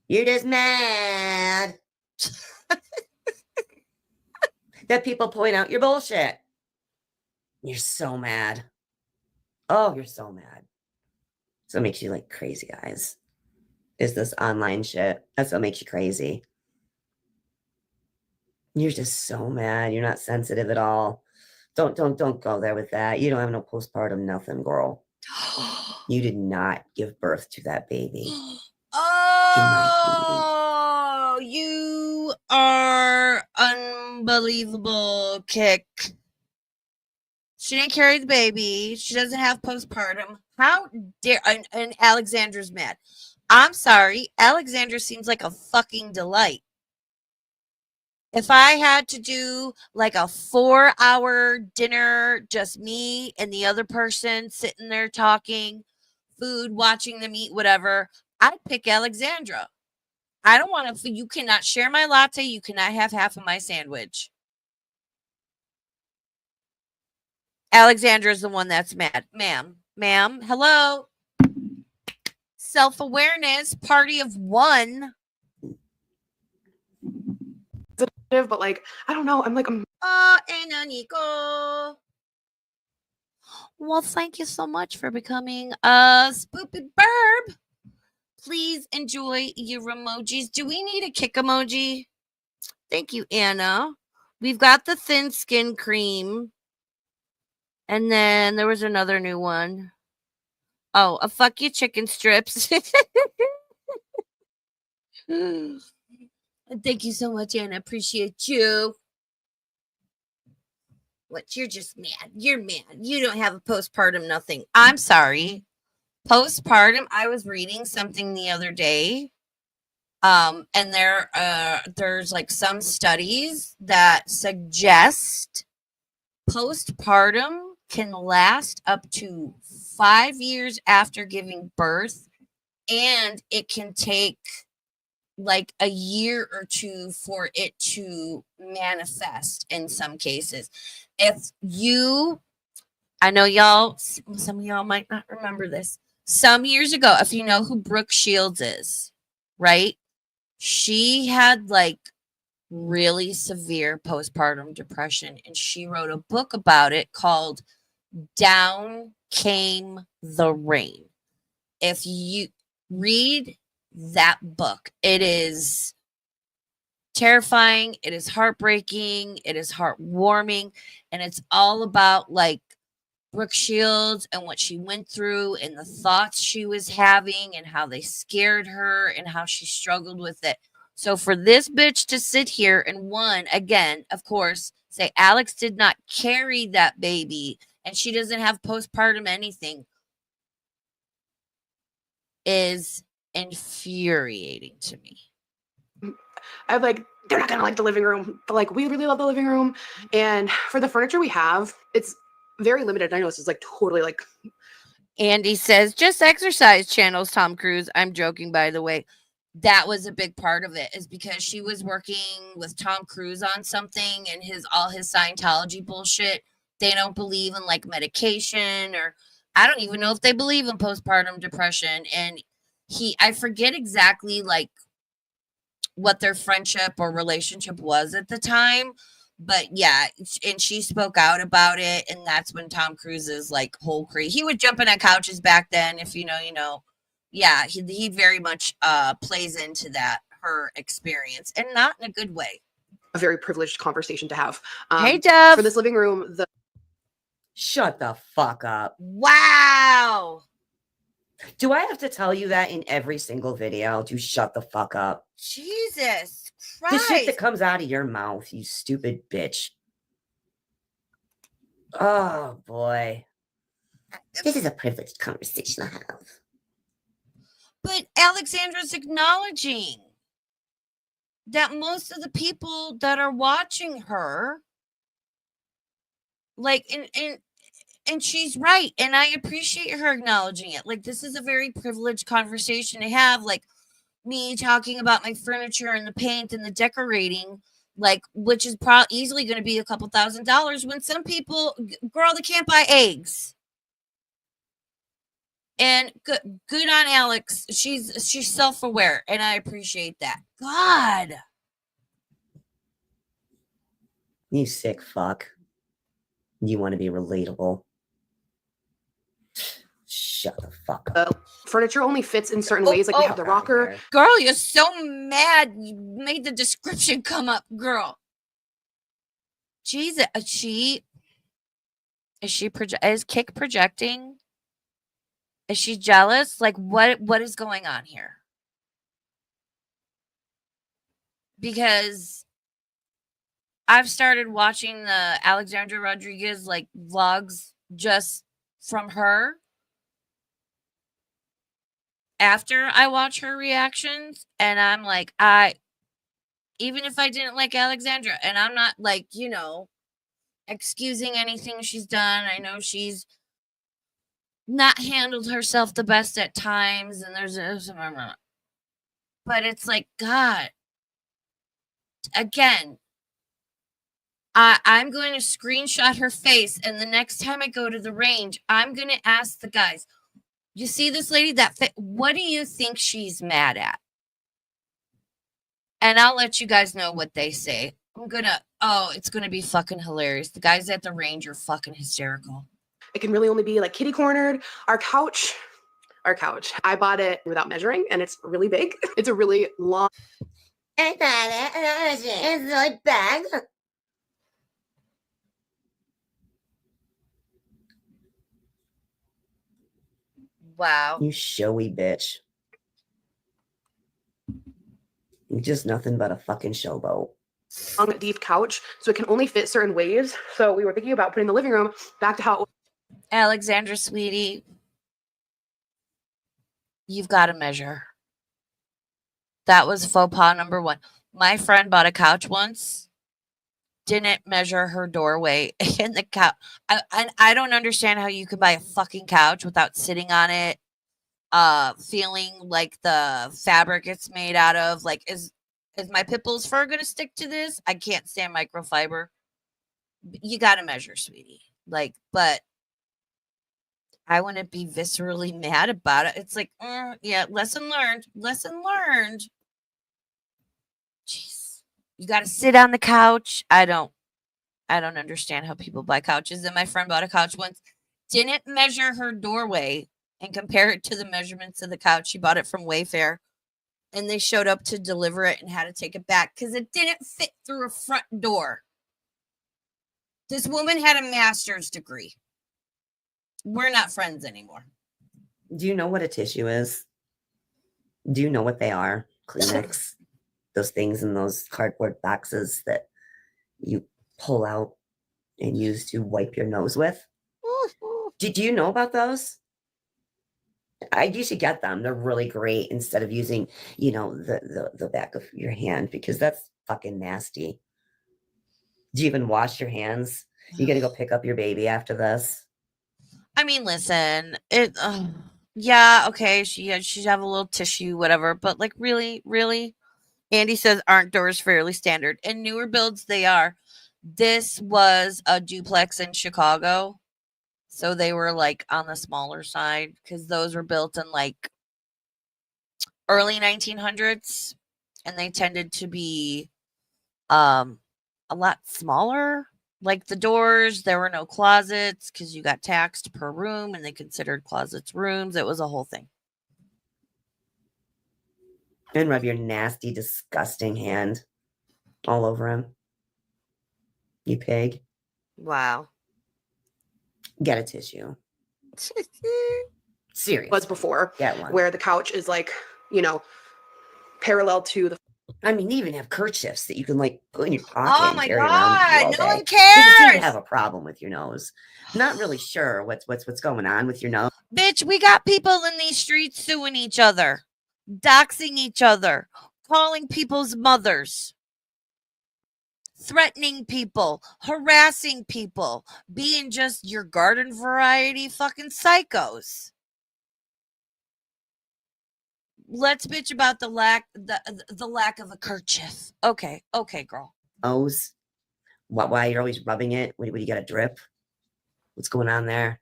You're just mad that people point out your bullshit. You're so mad. Oh, you're so mad. So it makes you like crazy, guys. Is this online shit? That's what makes you crazy. You're just so mad. You're not sensitive at all. Don't go there with that. You don't have no postpartum nothing, girl. You did not give birth to that baby. Oh, you are unbelievable, Kick. She didn't carry the baby. She doesn't have postpartum. How dare, and Alexandra's mad. I'm sorry. Alexandra seems like a fucking delight. If I had to do like a 4-hour dinner, just me and the other person sitting there talking, food, watching them eat, whatever, I'd pick Alexandra. I don't want to, you cannot share my latte. You cannot have half of my sandwich. Alexandra is the one that's mad. Ma'am, hello. Self-awareness, party of one. But like, I don't know. I'm like, And Nico. Well, thank you so much for becoming a spoopy burb. Please enjoy your emojis. Do we need a kick emoji? Thank you, Anna. We've got the thin skin cream. And then there was another new one. Oh, a fuck you chicken strips. Thank you so much, Anna. Appreciate you. What? You're just mad. You're mad. You don't have a postpartum nothing. I'm sorry. Postpartum, I was reading something the other day. And there's like some studies that suggest postpartum can last up to 5 years after giving birth, and it can take like a year or two for it to manifest in some cases. I know y'all, some of y'all might not remember this. Some years ago, if you know who Brooke Shields is, right? She had like really severe postpartum depression, and she wrote a book about it called Down Came the Rain. If you read that book, it is terrifying, it is heartbreaking, it is heartwarming, and it's all about like Brooke Shields and what she went through and the thoughts she was having and how they scared her and how she struggled with it. So for this bitch to sit here and one, again, of course, say Alex did not carry that baby and she doesn't have postpartum anything is infuriating to me. I'm like, they're not gonna like the living room, but like we really love the living room. And for the furniture we have, it's very limited. I know this is like totally like. Andy says, just exercise channels, Tom Cruise. I'm joking, by the way. that was a big part of it, is because she was working with Tom Cruise on something, and all his Scientology bullshit. They don't believe in like medication, or I don't even know if they believe in postpartum depression. And I forget exactly like what their friendship or relationship was at the time. But yeah, and she spoke out about it, and that's when Tom Cruise's like whole crazy. He would jump in on couches back then, if you know. Yeah, he very much plays into that, her experience, and not in a good way. A very privileged conversation to have. Hey, Jeff. For this living room, Shut the fuck up. Wow. Do I have to tell you that in every single video? To shut the fuck up. Jesus The Christ. shit that comes out of your mouth, you stupid bitch. Oh boy. This is a privileged conversation I have. But Alexandra's acknowledging that most of the people that are watching her, like, and she's right, and I appreciate her acknowledging it. Like, this is a very privileged conversation to have, like me talking about my furniture and the paint and the decorating, like, which is easily going to be a couple $1,000s, when some people, girl, they can't buy eggs. And good on Alex. She's self-aware, and I appreciate that. God. You sick fuck. You want to be relatable. Shut the fuck up. furniture only fits in certain ways. Like we have the rocker. Girl, you're so mad you made the description come up, girl. Jesus, is Kick projecting? Is she jealous? Like, what is going on here? Because I've started watching the Alexandra Rodriguez like vlogs just from her after I watch her reactions, and I'm like, even if I didn't like Alexandra, and I'm not like, excusing anything she's done. I know she's not handled herself the best at times, and but it's like, God, again, I'm going to screenshot her face, and the next time I go to the range, I'm going to ask the guys, you see this lady what do you think she's mad at? And I'll let you guys know what they say. It's gonna be fucking hilarious. The guys at the range are fucking hysterical. It can really only be like kitty cornered. Our couch, I bought it without measuring, and it's really big. It's a really long. I bought it. It's like bag. Wow. You showy bitch. You're just nothing but a fucking showboat. Long, deep couch, so it can only fit certain ways. So we were thinking about putting the living room back to how it was. Alexandra, sweetie, you've got to measure. That was faux pas number one. My friend bought a couch once, didn't measure her doorway in the couch. I don't understand how you could buy a fucking couch without sitting on it, feeling like the fabric it's made out of. Like, is my Pitbull's fur gonna stick to this? I can't stand microfiber. You gotta measure, sweetie. Like, but I wouldn't be viscerally mad about it. It's like, yeah, lesson learned. Jeez, you gotta sit on the couch. I don't understand how people buy couches. And my friend bought a couch once, didn't measure her doorway and compare it to the measurements of the couch. She bought it from Wayfair, and they showed up to deliver it and had to take it back because it didn't fit through a front door. This woman had a master's degree. We're not friends anymore. Do you know what a tissue is? Do you know what they are? Kleenex. Those things in those cardboard boxes that you pull out and use to wipe your nose with. Did you know about those? You should get them. They're really great instead of using, the back of your hand, because that's fucking nasty. Do you even wash your hands? You got to go pick up your baby after this. I mean, listen, Yeah, okay. She'd have a little tissue, whatever. But like, really, really, Andy says, aren't doors fairly standard? In newer builds, they are. This was a duplex in Chicago, so they were like on the smaller side because those were built in like early 1900s, and they tended to be a lot smaller. Like the doors, there were no closets because you got taxed per room, and they considered closets rooms. It was a whole thing. And rub your nasty, disgusting hand all over him. You pig. Wow. Get a tissue. Seriously. Was before, Get one. where the couch is like, you know, parallel to the. I mean, they even have kerchiefs that you can like put in your pocket Oh and my carry around with you all God, no day. one Because you seem to cares. have a problem with your nose. Not really sure what's going on with your nose. Bitch, we got people in these streets suing each other, doxing each other, calling people's mothers, threatening people, harassing people, being just your garden variety fucking psychos. Let's bitch about the lack of a kerchief. Okay, girl. Nose. Why you're always rubbing it? What do you got a drip? What's going on there?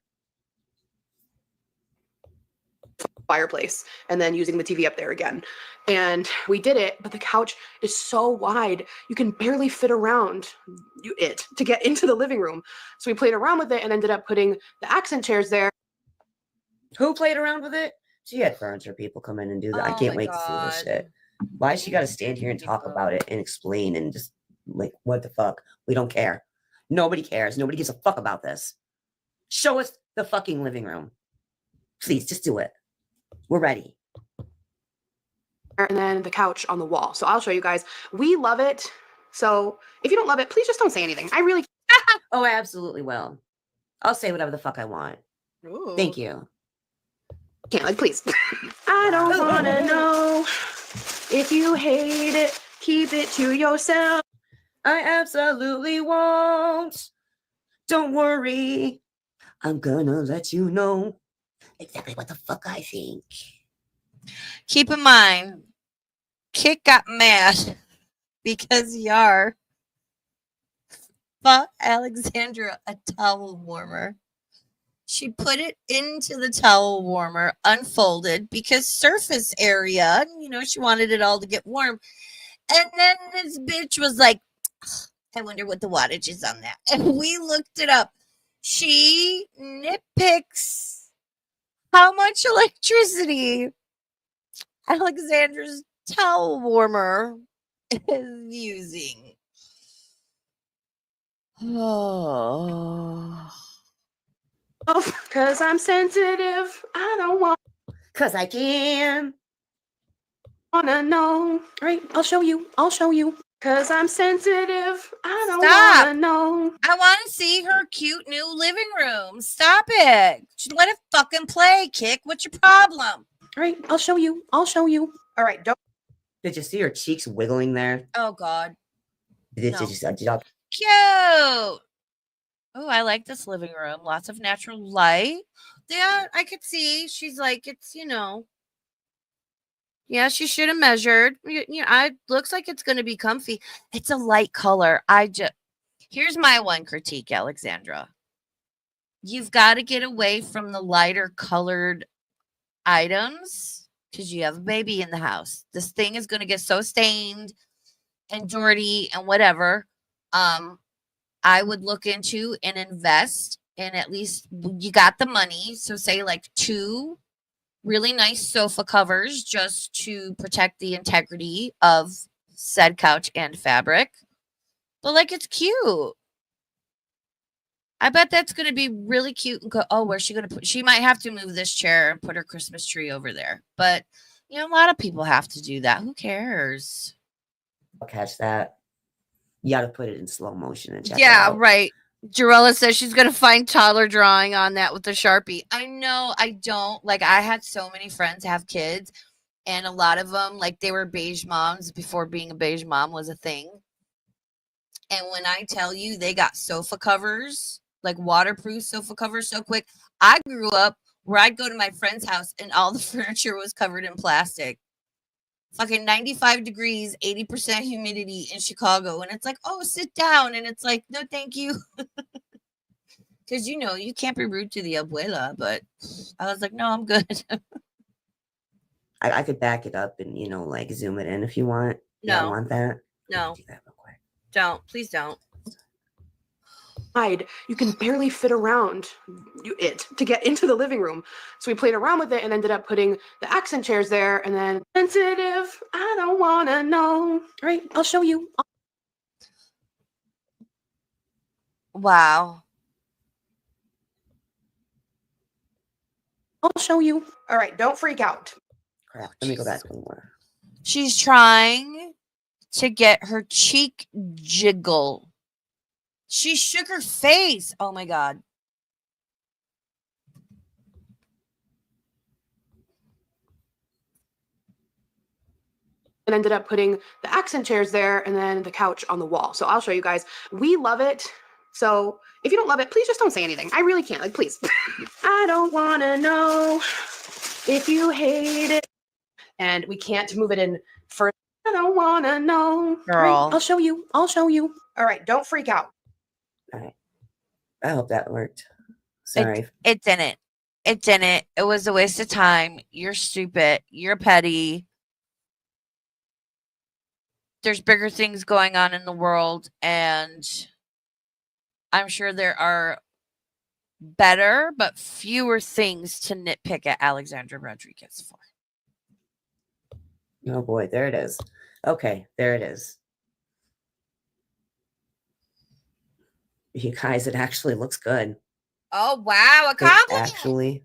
Fireplace, and then using the TV up there again. And we did it, but the couch is so wide, you can barely fit around it to get into the living room. So we played around with it and ended up putting the accent chairs there. Who played around with it? She had furniture people come in and do that. I can't wait to see this shit. Why she got to stand here and talk about it and explain and just like, what the fuck? We don't care. Nobody cares. Nobody gives a fuck about this. Show us the fucking living room. Please, just do it. We're ready. And then the couch on the wall. So I'll show you guys. We love it. So if you don't love it, please just don't say anything. I really. Oh, I absolutely will. I'll say whatever the fuck I want. Ooh. Thank you. Can't, like, please. I don't want to know if you hate it. Keep it to yourself. I absolutely won't. Don't worry. I'm gonna let you know exactly what the fuck I think. Keep in mind, Kit got mad because Yar bought Alexandra a towel warmer. She put it into the towel warmer, unfolded, because surface area, she wanted it all to get warm. And then this bitch was like, I wonder what the wattage is on that. And we looked it up. She nitpicks how much electricity Alexandra's towel warmer is using. Oh. Because I'm sensitive. I don't want. Because I can. Wanna know. All right, I'll show you. Because I'm sensitive. I don't Stop. wanna know. I want to see her cute new living room. Stop it. Let it fucking play, Kick. What's your problem? All right, I'll show you. All right, don't. Did you see her cheeks wiggling there? Oh, God. Did No. you Cute. Oh, I like this living room. Lots of natural light. Yeah, I could see. She's like, it's, yeah, she should have measured. Looks like it's going to be comfy. It's a light color. Here's my one critique, Alexandra. You've got to get away from the lighter colored items because you have a baby in the house. This thing is going to get so stained and dirty and whatever. I would look into and invest in, at least you got the money. So say like 2 really nice sofa covers just to protect the integrity of said couch and fabric. But like, it's cute. I bet that's going to be really cute. And go, oh, where's she going to put? She might have to move this chair and put her Christmas tree over there. But, a lot of people have to do that. Who cares? I'll catch that. You got to put it in slow motion and check it Yeah, out. right. Jarella says she's going to find toddler drawing on that with the Sharpie. I know. I don't. Like, I had so many friends have kids, and a lot of them, like, they were beige moms before being a beige mom was a thing. And when I tell you they got sofa covers, like waterproof sofa covers so quick, I grew up where I'd go to my friend's house and all the furniture was covered in plastic. Fucking 95 degrees, 80% humidity in Chicago. And it's like, oh, sit down. And it's like, no, thank you. Because, you can't be rude to the abuela. But I was like, no, I'm good. I could back it up and, like zoom it in if you want. Yeah, I No. want that. No. Do that real quick. Don't. Please don't. You can barely fit around it to get into the living room. So we played around with it and ended up putting the accent chairs there and then sensitive. I don't want to know. All right, I'll show you. Wow. I'll show you. All right, don't freak out. Crap. Let me go back one more. She's trying to get her cheek jiggle. She shook her face. Oh my God. And ended up putting the accent chairs there and then the couch on the wall. So I'll show you guys. We love it. So if you don't love it, please just don't say anything. I really can't. Like, please. I don't want to know if you hate it. And we can't move it in further. I don't want to know. Girl. Right, I'll show you. I'll show you. All right, don't freak out. All right. I hope that worked. Sorry. It didn't. It didn't. It was a waste of time. You're stupid. You're petty. There's bigger things going on in the world, and I'm sure there are better but fewer things to nitpick at Alexandra Rodriguez for. Oh boy, there it is. Okay, there it is. You guys, it actually looks good. Oh, wow. A It compliment. actually,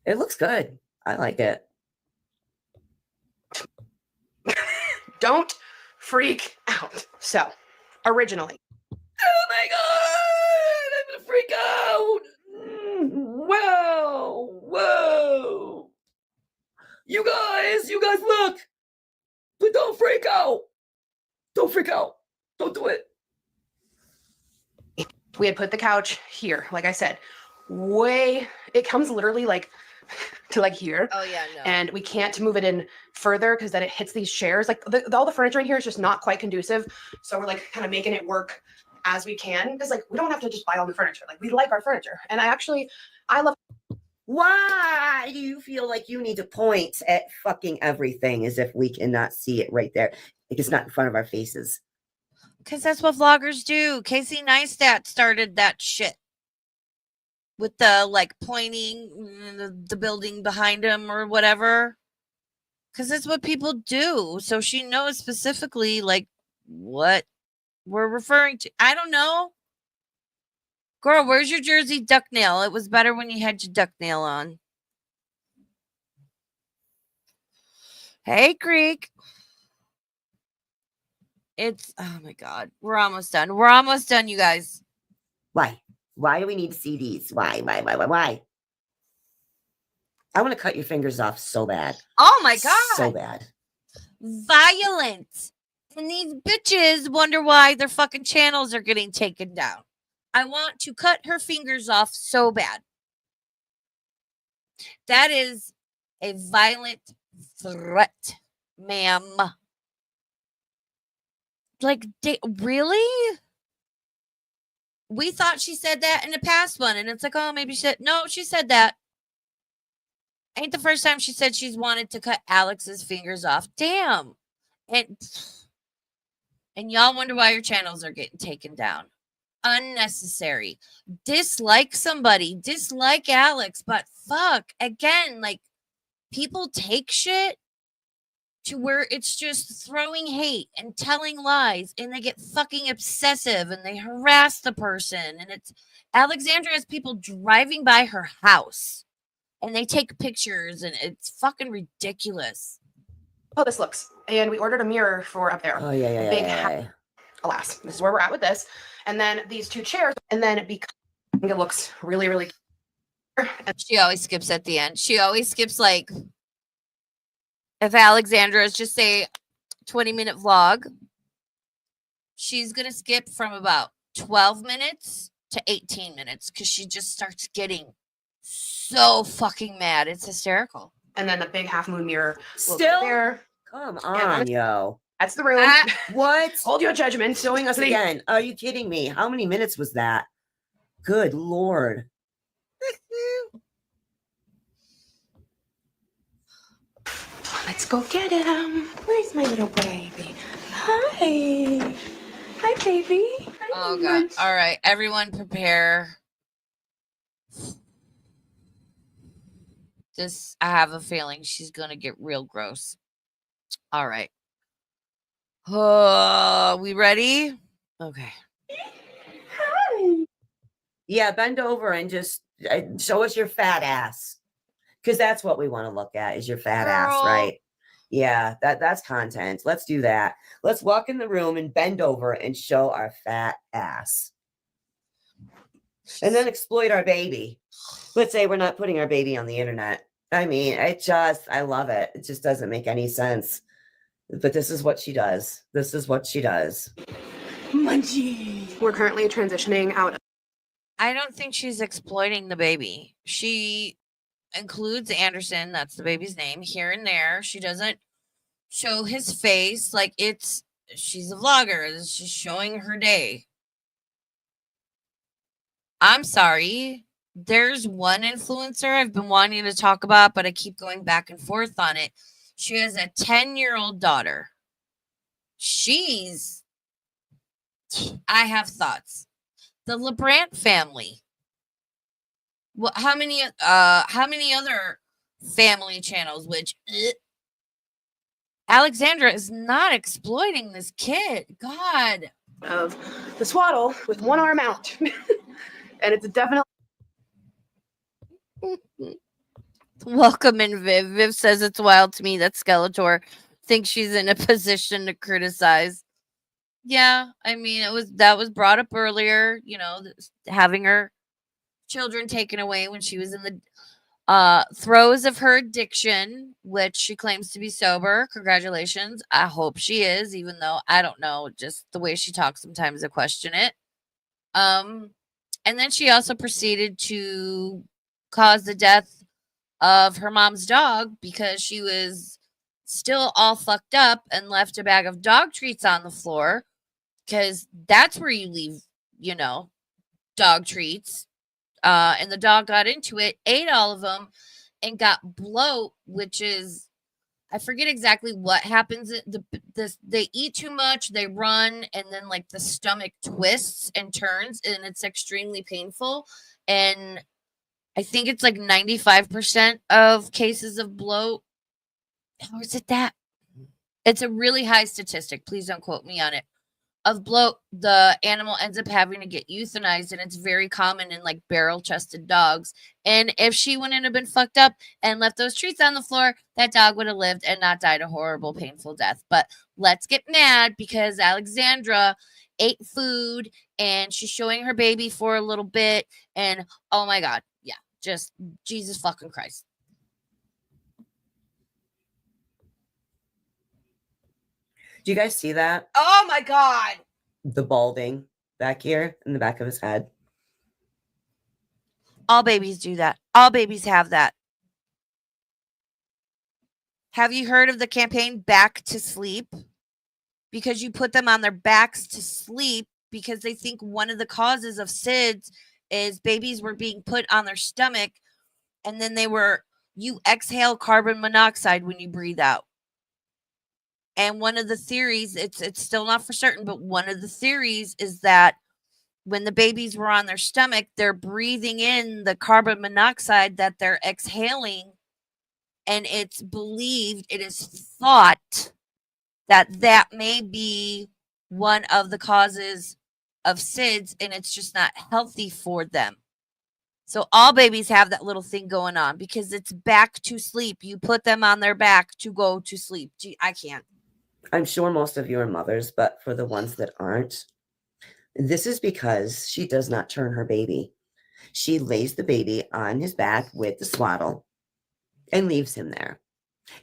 it looks good. I like it. Don't freak out. So, originally. Oh my God! I'm gonna freak out! Whoa! Whoa! You guys look! But don't freak out! Don't freak out! Don't do it! We had put the couch here, like I said, it comes literally like to like here. Oh, yeah, no. And we can't move it in further because then it hits these chairs. Like all the furniture in here is just not quite conducive. So we're like kind of making it work as we can because like we don't have to just buy all the furniture. Like we like our furniture. And I love. Why do you feel like you need to point at fucking everything as if we cannot see it right there? Like it's not in front of our faces. Because that's what vloggers do. Casey Neistat started that shit. With the like pointing the building behind him or whatever. Because that's what people do. So she knows specifically like what we're referring to. I don't know. Girl, where's your Jersey duck nail? It was better when you had your duck nail on. Hey, Creek. Oh my God. We're almost done. We're almost done, you guys. Why? Why do we need CDs? Why? I want to cut your fingers off so bad. Oh my God. So bad. Violent. And these bitches wonder why their fucking channels are getting taken down. I want to cut her fingers off so bad. That is a violent threat, ma'am. Like, really? We thought she said that in the past one, and it's like, oh, maybe she said, no, she said that. Ain't the first time she said she's wanted to cut Alex's fingers off. Damn. And y'all wonder why your channels are getting taken down. Unnecessary. Dislike somebody. Dislike Alex. But fuck. Again, like, people take shit to where it's just throwing hate and telling lies, and they get fucking obsessive and they harass the person. And it's Alexandra has people driving by her house and they take pictures, and it's fucking ridiculous. Oh, this looks. And we ordered a mirror for up there. Oh yeah. Alas, this is where we're at with this. And then these two chairs, and then because I think it looks really, really. She always skips at the end. She always skips, like, if Alexandra's just say 20-minute vlog, she's going to skip from about 12 minutes to 18 minutes because she just starts getting so fucking mad. It's hysterical. And then the big half moon mirror will go Still? there. Come And on, honestly, yo. that's the room. Ah, What? Hold your judgment. Showing us Please. again. Are you kidding me? How many minutes was that? Good Lord. Let's go get him. Where's my little baby? Hi. Hi, baby. Hi, oh god. Munch. All right, everyone prepare. This, I have a feeling she's gonna get real gross. All right. We ready? Okay. Hi. Yeah, bend over and just show us your fat ass. Because that's what we want to look at is your fat ass, Girl. right? Yeah, that's content. Let's do that. Let's walk in the room and bend over and show our fat ass. And then exploit our baby. Let's say we're not putting our baby on the internet. I mean, I love it. It just doesn't make any sense. But this is what she does. This is what she does. Munchie. We're currently transitioning out. I don't think she's exploiting the baby. She includes Anderson, that's the baby's name, here and there. She doesn't show his face like she's a vlogger. She's showing her day. I'm sorry. There's one influencer I've been wanting to talk about, but I keep going back and forth on it. She has a 10-year-old daughter. I have thoughts. The LeBrant family. Well, how many other family channels, which Alexandra is not exploiting this kid. God. Of the swaddle with one arm out. And it's definitely. Welcome in, Viv. Viv says it's wild to me that Skeletor thinks she's in a position to criticize. Yeah, I mean, that was brought up earlier, having her children taken away when she was in the throes of her addiction, which she claims to be sober. Congratulations. I hope she is, even though I don't know, just the way she talks sometimes I question it. And then she also proceeded to cause the death of her mom's dog because she was still all fucked up and left a bag of dog treats on the floor, because that's where you leave, dog treats. And the dog got into it, ate all of them, and got bloat, which is, I forget exactly what happens. They eat too much, they run, and then like the stomach twists and turns, and it's extremely painful. And I think it's like 95% of cases of bloat. Or is it that? It's a really high statistic. Please don't quote me on it. Of bloat, the animal ends up having to get euthanized, and it's very common in like barrel-chested dogs. And if she wouldn't have been fucked up and left those treats on the floor, that dog would have lived and not died a horrible, painful death. But let's get mad because Alexandra ate food and she's showing her baby for a little bit, and oh my god, yeah, just Jesus fucking Christ. Do you guys see that? Oh my god. The balding back here in the back of his head. All babies do that. All babies have that. Have you heard of the campaign Back to Sleep? Because you put them on their backs to sleep because they think one of the causes of SIDS is babies were being put on their stomach, and then you exhale carbon monoxide when you breathe out. And one of the theories, it's still not for certain, but one of the theories is that when the babies were on their stomach, they're breathing in the carbon monoxide that they're exhaling. And it's believed, it is thought that may be one of the causes of SIDS, and it's just not healthy for them. So all babies have that little thing going on because it's back to sleep. You put them on their back to go to sleep. Gee, I can't. I'm sure most of you are mothers, but for the ones that aren't, this is because she does not turn her baby. She lays the baby on his back with the swaddle and leaves him there.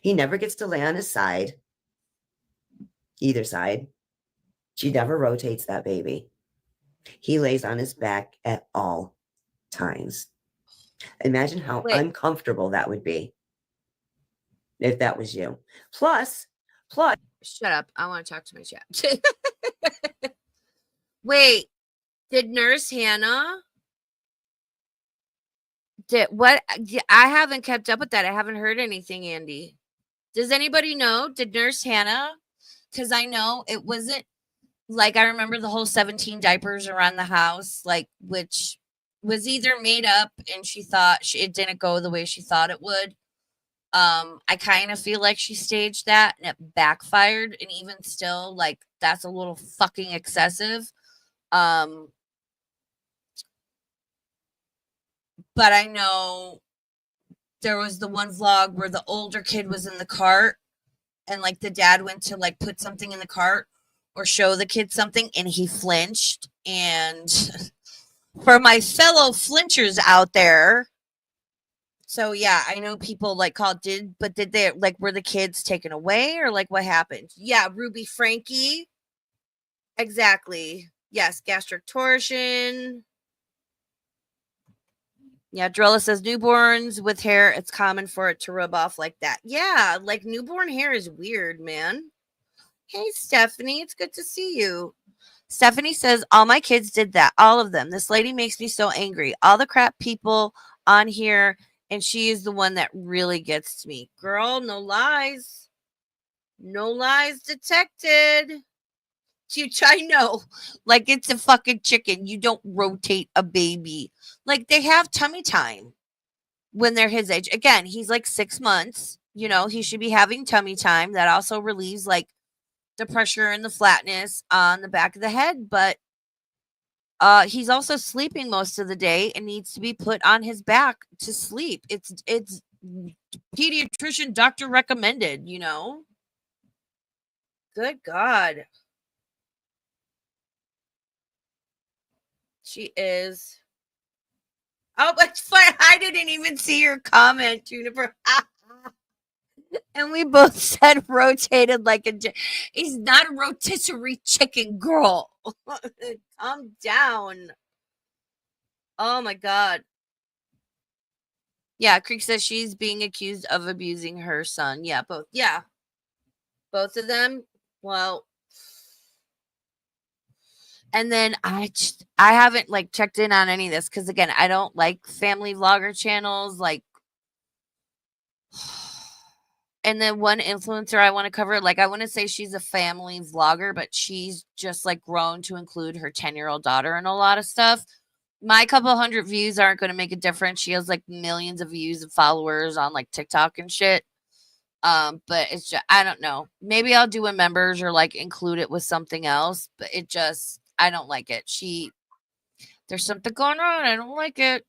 He never gets to lay on his side, either side. She never rotates that baby. He lays on his back at all times. Imagine how Wait. uncomfortable that would be if that was you. Plus, Shut up. I want to talk to my chat. Wait, did Nurse Hannah did what? I haven't kept up with that. I haven't heard anything, Andy. Does anybody know? Did Nurse Hannah? Because I know it wasn't like I remember the whole 17 diapers around the house, like which was either made up and she thought it didn't go the way she thought it would. I kind of feel like she staged that and it backfired, and even still, like that's a little fucking excessive. But I know there was the one vlog where the older kid was in the cart and like the dad went to like put something in the cart or show the kid something and he flinched. And for my fellow flinchers out there, so yeah, I know people like called did they like were the kids taken away or like what happened? Yeah, Ruby Frankie. Exactly. Yes, gastric torsion. Yeah, Drella says newborns with hair, it's common for it to rub off like that. Yeah, like newborn hair is weird, man. Hey, Stephanie, it's good to see you. Stephanie says, all my kids did that. All of them. This lady makes me so angry. All the crap people on here, and she is the one that really gets to me. Girl, no lies. No lies detected. I know. Like it's a fucking chicken. You don't rotate a baby. Like they have tummy time when they're his age. Again, he's like 6 months. You know, he should be having tummy time. That also relieves like the pressure and the flatness on the back of the head. But he's also sleeping most of the day and needs to be put on his back to sleep. It's pediatrician doctor recommended, you know. Good God. She is. Oh, it's fun. I didn't even see your comment, Juniper. And we both said rotated like a. He's not a rotisserie chicken, girl. Calm down. Oh my God. Yeah, Creek says she's being accused of abusing her son. Yeah, both. Yeah, both of them. Well, and then I haven't like checked in on any of this because again, I don't like family vlogger channels. Like, and then one influencer I want to cover, like I want to say she's a family vlogger, but she's just like grown to include her 10-year-old daughter in a lot of stuff. My couple hundred views aren't going to make a difference. She has like millions of views and followers on like TikTok and shit. But it's just, I don't know. Maybe I'll do a members or like include it with something else, but it just, I don't like it. There's something going on. I don't like it.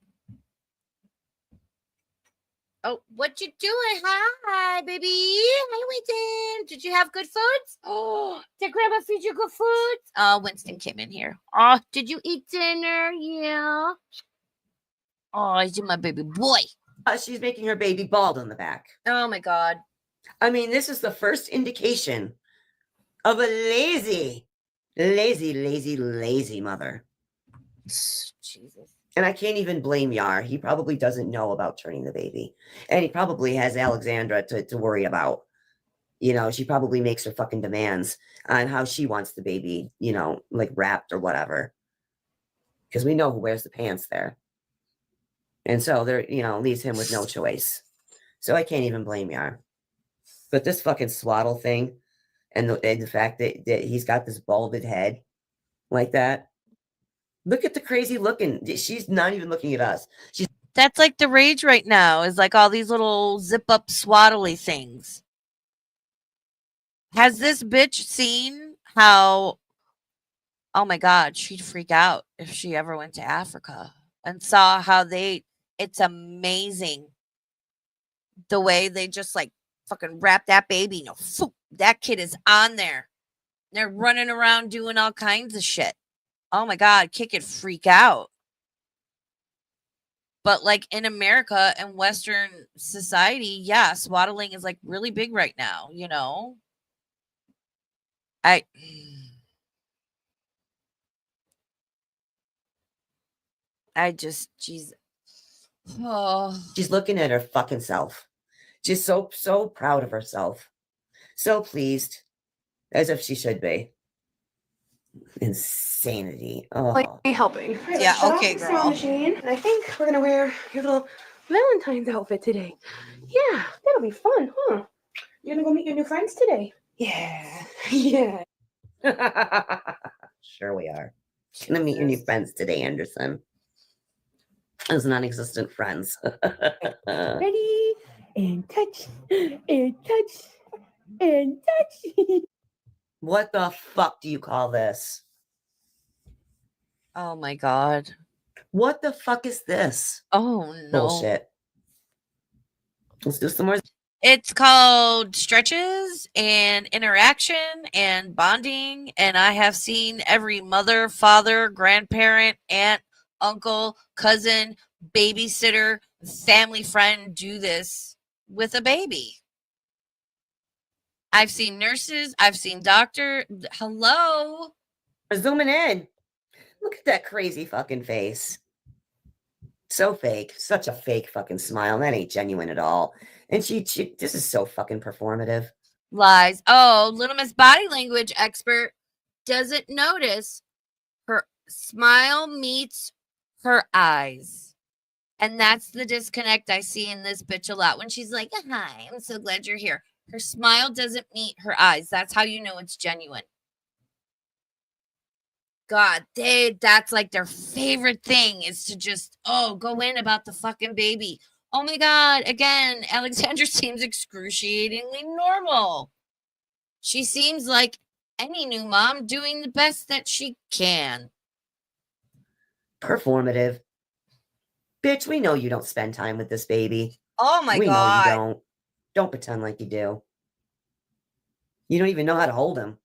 Oh, what you doing? Hi, baby. Hi, Winston. Did you have good foods? Oh, did Grandma feed you good foods? Winston came in here. Oh, did you eat dinner? Yeah. Oh, you're my baby boy. she's making her baby bald on the back. Oh my God. I mean, this is the first indication of a lazy mother. Jesus. And I can't even blame Yar. He probably doesn't know about turning the baby. And he probably has Alexandra to worry about. You know, she probably makes her fucking demands on how she wants the baby, you know, like wrapped or whatever. Because we know who wears the pants there. And so there, you know, leaves him with no choice. So I can't even blame Yar. But this fucking swaddle thing and the fact that he's got this balded head like that. Look at the crazy looking. She's not even looking at us. That's like the rage right now is like all these little zip up swaddly things. Has this bitch seen how, oh my God, she'd freak out if she ever went to Africa and saw how it's amazing the way they just like fucking wrap that baby. No, that kid is on there. They're running around doing all kinds of shit. Oh my God, kid could freak out. But like in America and Western society, yeah, swaddling is like really big right now, you know? She's oh, She's looking at her fucking self. Just so proud of herself. So pleased. As if she should be. Insanity. Like Oh. helping. Yeah, Shut off okay, the girl. sound machine. And I think we're gonna wear your little Valentine's outfit today. Yeah, that'll be fun, huh? You're gonna go meet your new friends today. Yeah. Yeah. Sure we are. Gonna meet your new friends today, Anderson. Those non-existent friends. Ready? And touch. And touch. And touch. What the fuck do you call this? oh my god. What the fuck is this? Oh no. Bullshit. Let's do some more. It's called stretches and interaction and bonding. And I have seen every mother, father, grandparent, aunt, uncle, cousin, babysitter, family friend do this with a baby. I've seen nurses, I've seen doctor. Hello. We're zooming in. Look at that crazy fucking face. So fake. Such a fake fucking smile. That ain't genuine at all. And she this is so fucking performative. Lies. Oh, Little Miss Body Language expert doesn't notice her smile meets her eyes. And that's the disconnect I see in this bitch a lot. When she's like, hi, I'm so glad you're here. Her smile doesn't meet her eyes. That's how you know it's genuine. God, that's like their favorite thing is to just, go in about the fucking baby. Oh my God, again, Alexandra seems excruciatingly normal. She seems like any new mom doing the best that she can. Performative. Bitch, we know you don't spend time with this baby. Oh my we God. know you don't. Don't pretend like you do. You don't even know how to hold him.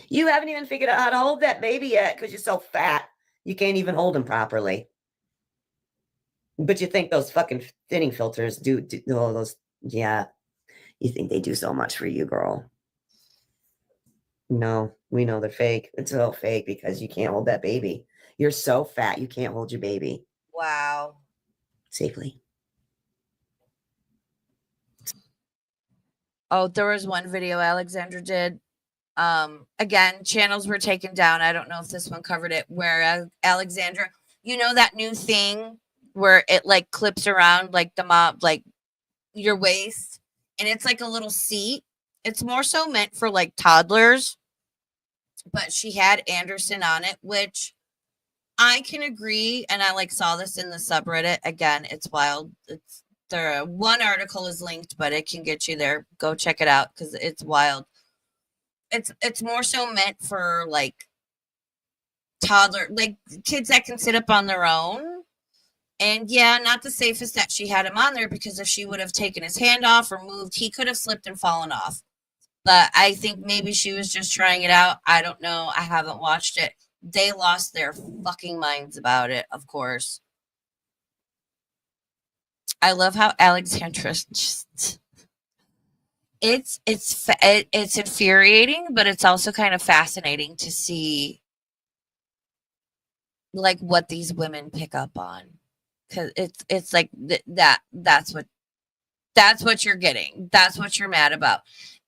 You haven't even figured out how to hold that baby yet because you're so fat. You can't even hold him properly. But you think those fucking thinning filters do all those. Yeah. You think they do so much for you, girl. No, we know they're fake. It's all fake because you can't hold that baby. You're so fat, you can't hold your baby. Wow. Safely. Oh, there was one video Alexandra did. Again, channels were taken down. I don't know if this one covered it, where Alexandra, you know that new thing where it like clips around like the mom, like your waist, and it's like a little seat. It's more so meant for like toddlers, but she had Anderson on it, which I can agree. And I like saw this in the subreddit. Again, it's wild. It's there. One article is linked, but it can get you there. Go check it out because it's wild. It's more so meant for like toddler, like kids that can sit up on their own. And yeah, not the safest that she had him on there because if she would have taken his hand off or moved, he could have slipped and fallen off. But I think maybe she was just trying it out. I don't know. I haven't watched it. They lost their fucking minds about it, of course. I love how Alexandra just it's infuriating, but it's also kind of fascinating to see like what these women pick up on, because it's like that's what you're getting, that's what you're mad about,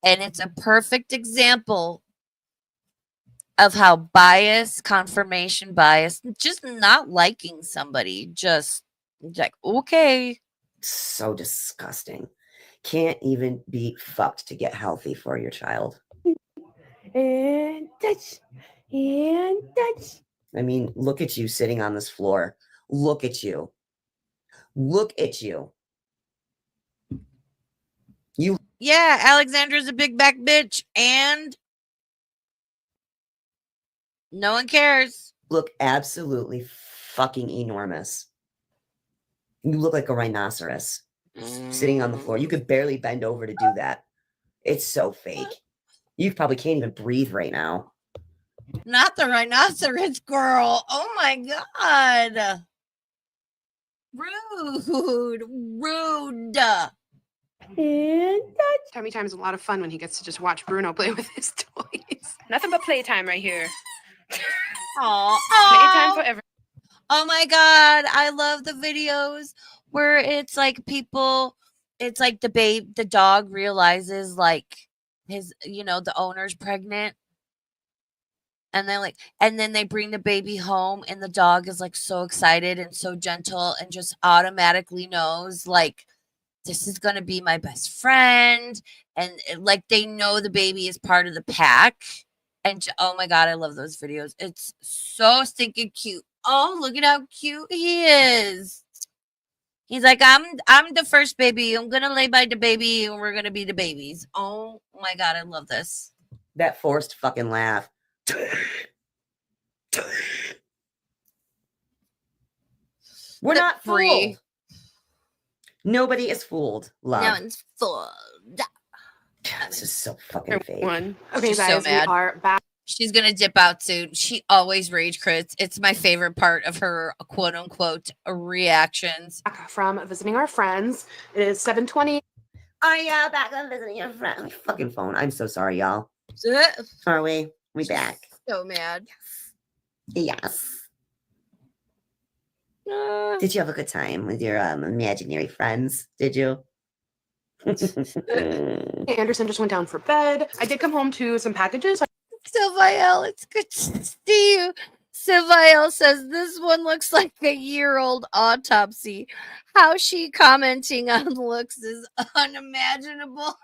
and it's a perfect example of how bias, confirmation bias, just not liking somebody, just like okay. So disgusting. Can't even be fucked to get healthy for your child. And touch. And touch. I mean, look at you sitting on this floor. Look at you. Look at you. Yeah, Alexandra's a big back bitch, and no one cares. Look absolutely fucking enormous. You look like a rhinoceros sitting on the floor. You could barely bend over to do that. It's so fake. You probably can't even breathe right now. Not the rhinoceros girl. Oh my God. Rude. And touch. Tummy time is a lot of fun when he gets to just watch Bruno play with his toys. Nothing but playtime right here. Oh, Playtime forever. Oh my god, I love the videos where it's like people, it's like the dog realizes like his, the owner's pregnant, and then they bring the baby home and the dog is like so excited and so gentle and just automatically knows like this is going to be my best friend, and like they know the baby is part of the pack. And oh my god, I love those videos. It's so stinking cute. Oh, look at how cute he is. He's like, I'm the first baby. I'm gonna lay by the baby, and we're gonna be the babies. Oh my god, I love this. That forced fucking laugh. We're not free. fooled. Nobody is fooled. Love. No one's fooled. This is so fucking fake. Okay, She's so guys, we mad. are back. She's gonna dip out soon. She always rage crits. It's my favorite part of her quote unquote reactions. From visiting our friends. It is 7:20. Are you back on visiting your friend? My fucking phone. I'm so sorry, y'all. Are we? We back. So mad. Yes. Did you have a good time with your imaginary friends? Did you? Anderson just went down for bed. I did come home to some packages. Sylvael, it's good to see you. Sylvael says this one looks like a year-old autopsy. How she commenting on looks is unimaginable.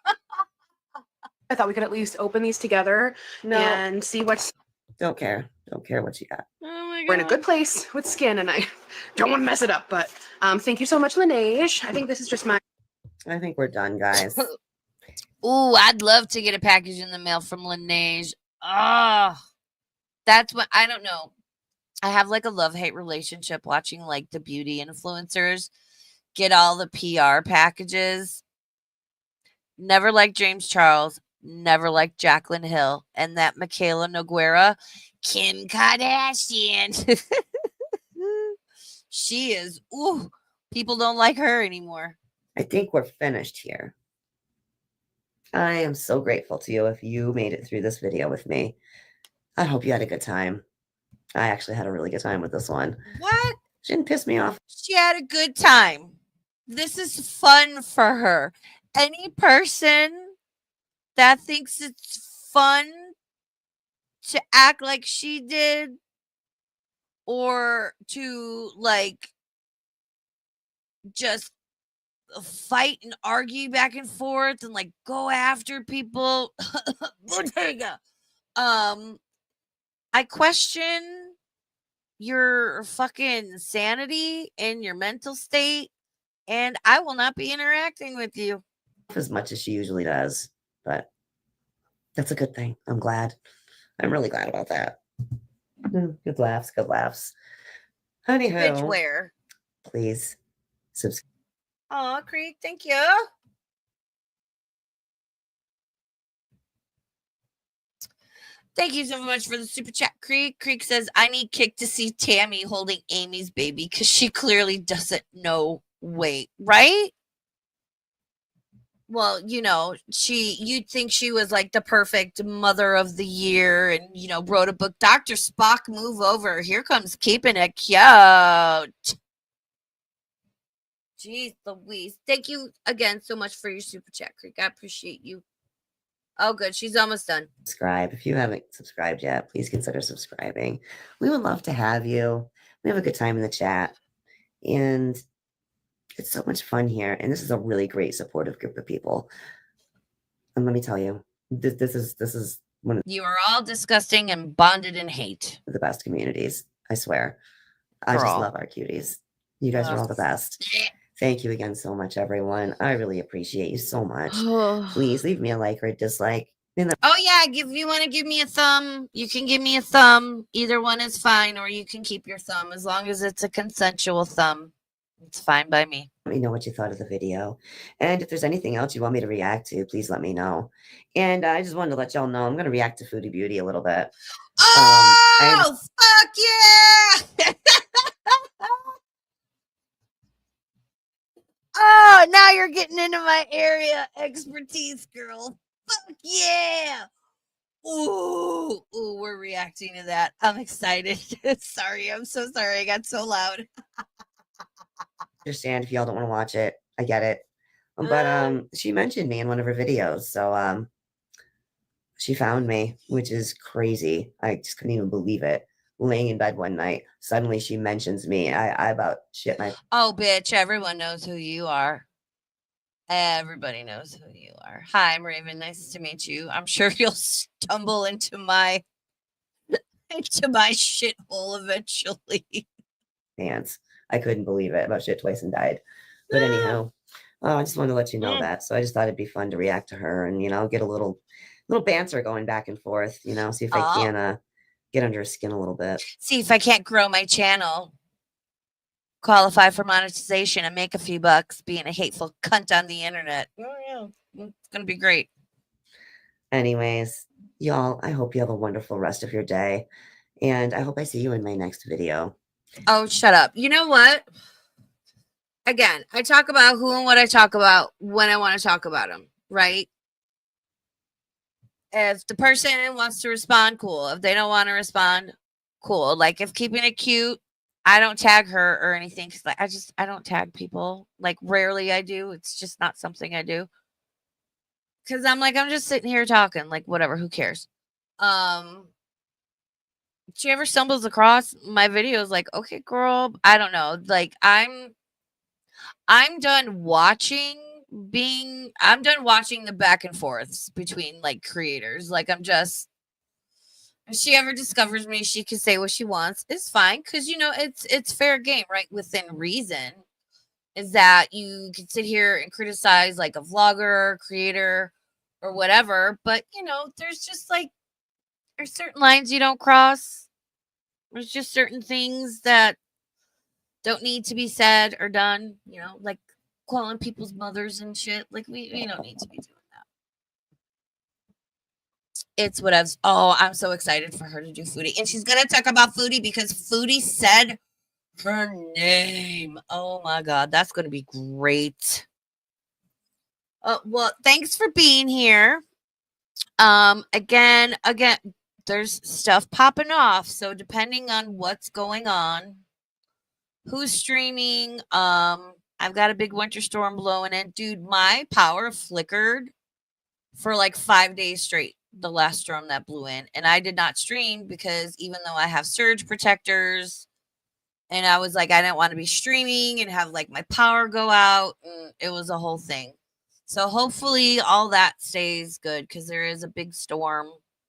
I thought we could at least open these together and see what's. Don't care. Don't care what you got. Oh my god. We're in a good place with skin, and I don't want to mess it up. But thank you so much, Laneige. I think this is just my. I think we're done, guys. Ooh, I'd love to get a package in the mail from Laneige. Oh, that's what, I don't know. I have like a love-hate relationship watching like the beauty influencers get all the PR packages. Never liked James Charles, never liked Jaclyn Hill, and that Michaela Noguera, Kim Kardashian. She is, ooh, people don't like her anymore. I think we're finished here. I am so grateful to you if you made it through this video with me. I hope you had a good time. I actually had a really good time with this one. What? She didn't piss me off. She had a good time. This is fun for her. Any person that thinks it's fun to act like she did or to like just fight and argue back and forth and like go after people, Bodega. I question your fucking sanity and your mental state, and I will not be interacting with you as much as she usually does, but that's a good thing. I'm glad. I'm really glad about that. Good laughs, good laughs. Anywho, where please subscribe. Oh, Creek, thank you. Thank you so much for the super chat, Creek. Creek says, I need Kick to see Tammy holding Amy's baby because she clearly doesn't know weight, right? Well, you'd think she was like the perfect mother of the year and, wrote a book. Dr. Spock, move over. Here comes keeping it cute. Jeez Louise. Thank you again so much for your super chat, Creek. I appreciate you. Oh, good. She's almost done. Subscribe. If you haven't subscribed yet, please consider subscribing. We would love to have you. We have a good time in the chat. And it's so much fun here. And this is a really great supportive group of people. And let me tell you, this is one of You are all disgusting and bonded in hate. the best communities. I swear. I just love our cuties. You guys are all the best. Thank you again so much, everyone. I really appreciate you so much. Please leave me a like or a dislike. Oh, yeah. If you want to give me a thumb, you can give me a thumb. Either one is fine, or you can keep your thumb as long as it's a consensual thumb. It's fine by me. Let me know what you thought of the video. And if there's anything else you want me to react to, please let me know. And I just wanted to let y'all know I'm going to react to Foodie Beauty a little bit. Oh, fuck yeah! Oh, now you're getting into my area expertise, girl. Fuck yeah! Ooh, we're reacting to that. I'm excited. Sorry, I'm so sorry. I got so loud. Understand if y'all don't want to watch it. I get it. But she mentioned me in one of her videos, so she found me, which is crazy. I just couldn't even believe it. Laying in bed one night, suddenly she mentions me. I about shit my Oh, bitch, everyone knows who you are. Everybody knows who you are. Hi, I'm Raven. Nice to meet you. I'm sure you'll stumble into my shithole eventually. pants. I couldn't believe it. About shit twice and died. But anyhow, I just wanted to let you know that. So I just thought it'd be fun to react to her and get a little banter going back and forth. See if I can get under her skin a little bit. See if I can't grow my channel, qualify for monetization, and make a few bucks being a hateful cunt on the internet. Oh yeah, it's gonna be great. Anyways, y'all, I hope you have a wonderful rest of your day, and I hope I see you in my next video. Oh, shut up. You know what? Again, I talk about who and what I talk about when I want to talk about them, right? If the person wants to respond, cool. If they don't want to respond, cool. Like if keeping it cute, I don't tag her or anything because like I don't tag people. Like rarely I do. It's just not something I do. Cause I'm just sitting here talking, like whatever, who cares? She ever stumbles across my videos, like, okay, girl, I don't know. Like I'm done watching the back and forths between like creators. Like if she ever discovers me, she can say what she wants. It's fine because it's fair game, right? Within reason. Is that you can sit here and criticize like a vlogger, creator, or whatever, but there's just like there's certain lines you don't cross. There's just certain things that don't need to be said or done, like calling people's mothers and shit. Like we don't need to be doing that. It's whatever. Oh, I'm so excited for her to do Foodie. And she's gonna talk about Foodie because Foodie said her name. Oh my god, that's gonna be great. Well, thanks for being here. Again, there's stuff popping off. So depending on what's going on, who's streaming, I've got a big winter storm blowing in. Dude, my power flickered for like 5 days straight, the last storm that blew in. And I did not stream because even though I have surge protectors, and I was like, I didn't want to be streaming and have like my power go out. And it was a whole thing. So hopefully all that stays good because there is a big storm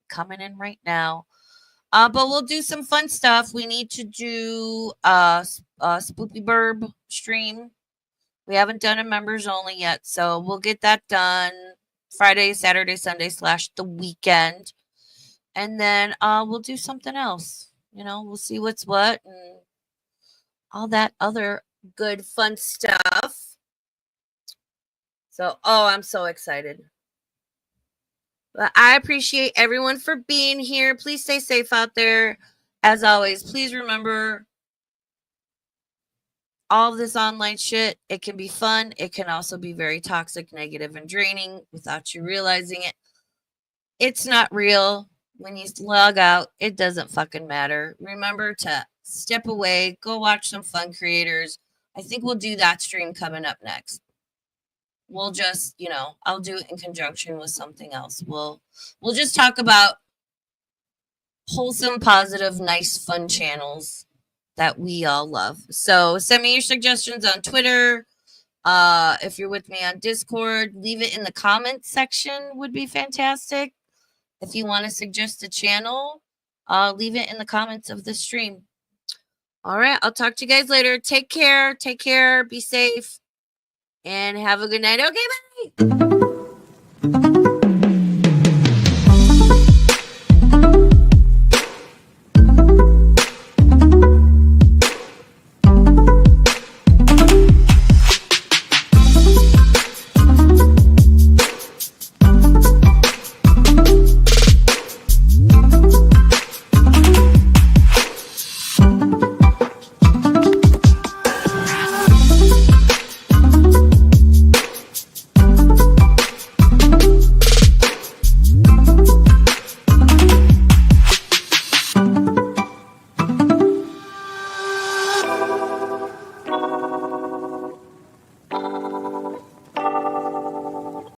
coming in right now. But we'll do some fun stuff. We need to do a Spoopy Burb stream. We haven't done a members only yet, so we'll get that done Friday, Saturday, Sunday / the weekend. And then we'll do something else. We'll see what's what and all that other good fun stuff. So, I'm so excited. But I appreciate everyone for being here. Please stay safe out there. As always, please remember all of this online shit. It can be fun. It can also be very toxic, negative, and draining without you realizing it. It's not real. When you log out, it doesn't fucking matter. Remember to step away, go watch some fun creators. I think we'll do that stream coming up next. We'll just, I'll do it in conjunction with something else. We'll just talk about wholesome, positive, nice, fun channels that we all love. So send me your suggestions on Twitter. If you're with me on Discord, leave it in the comments section would be fantastic. If you want to suggest a channel, leave it in the comments of the stream. All right, I'll talk to you guys later. Take care. Be safe. And have a good night. Okay, bye.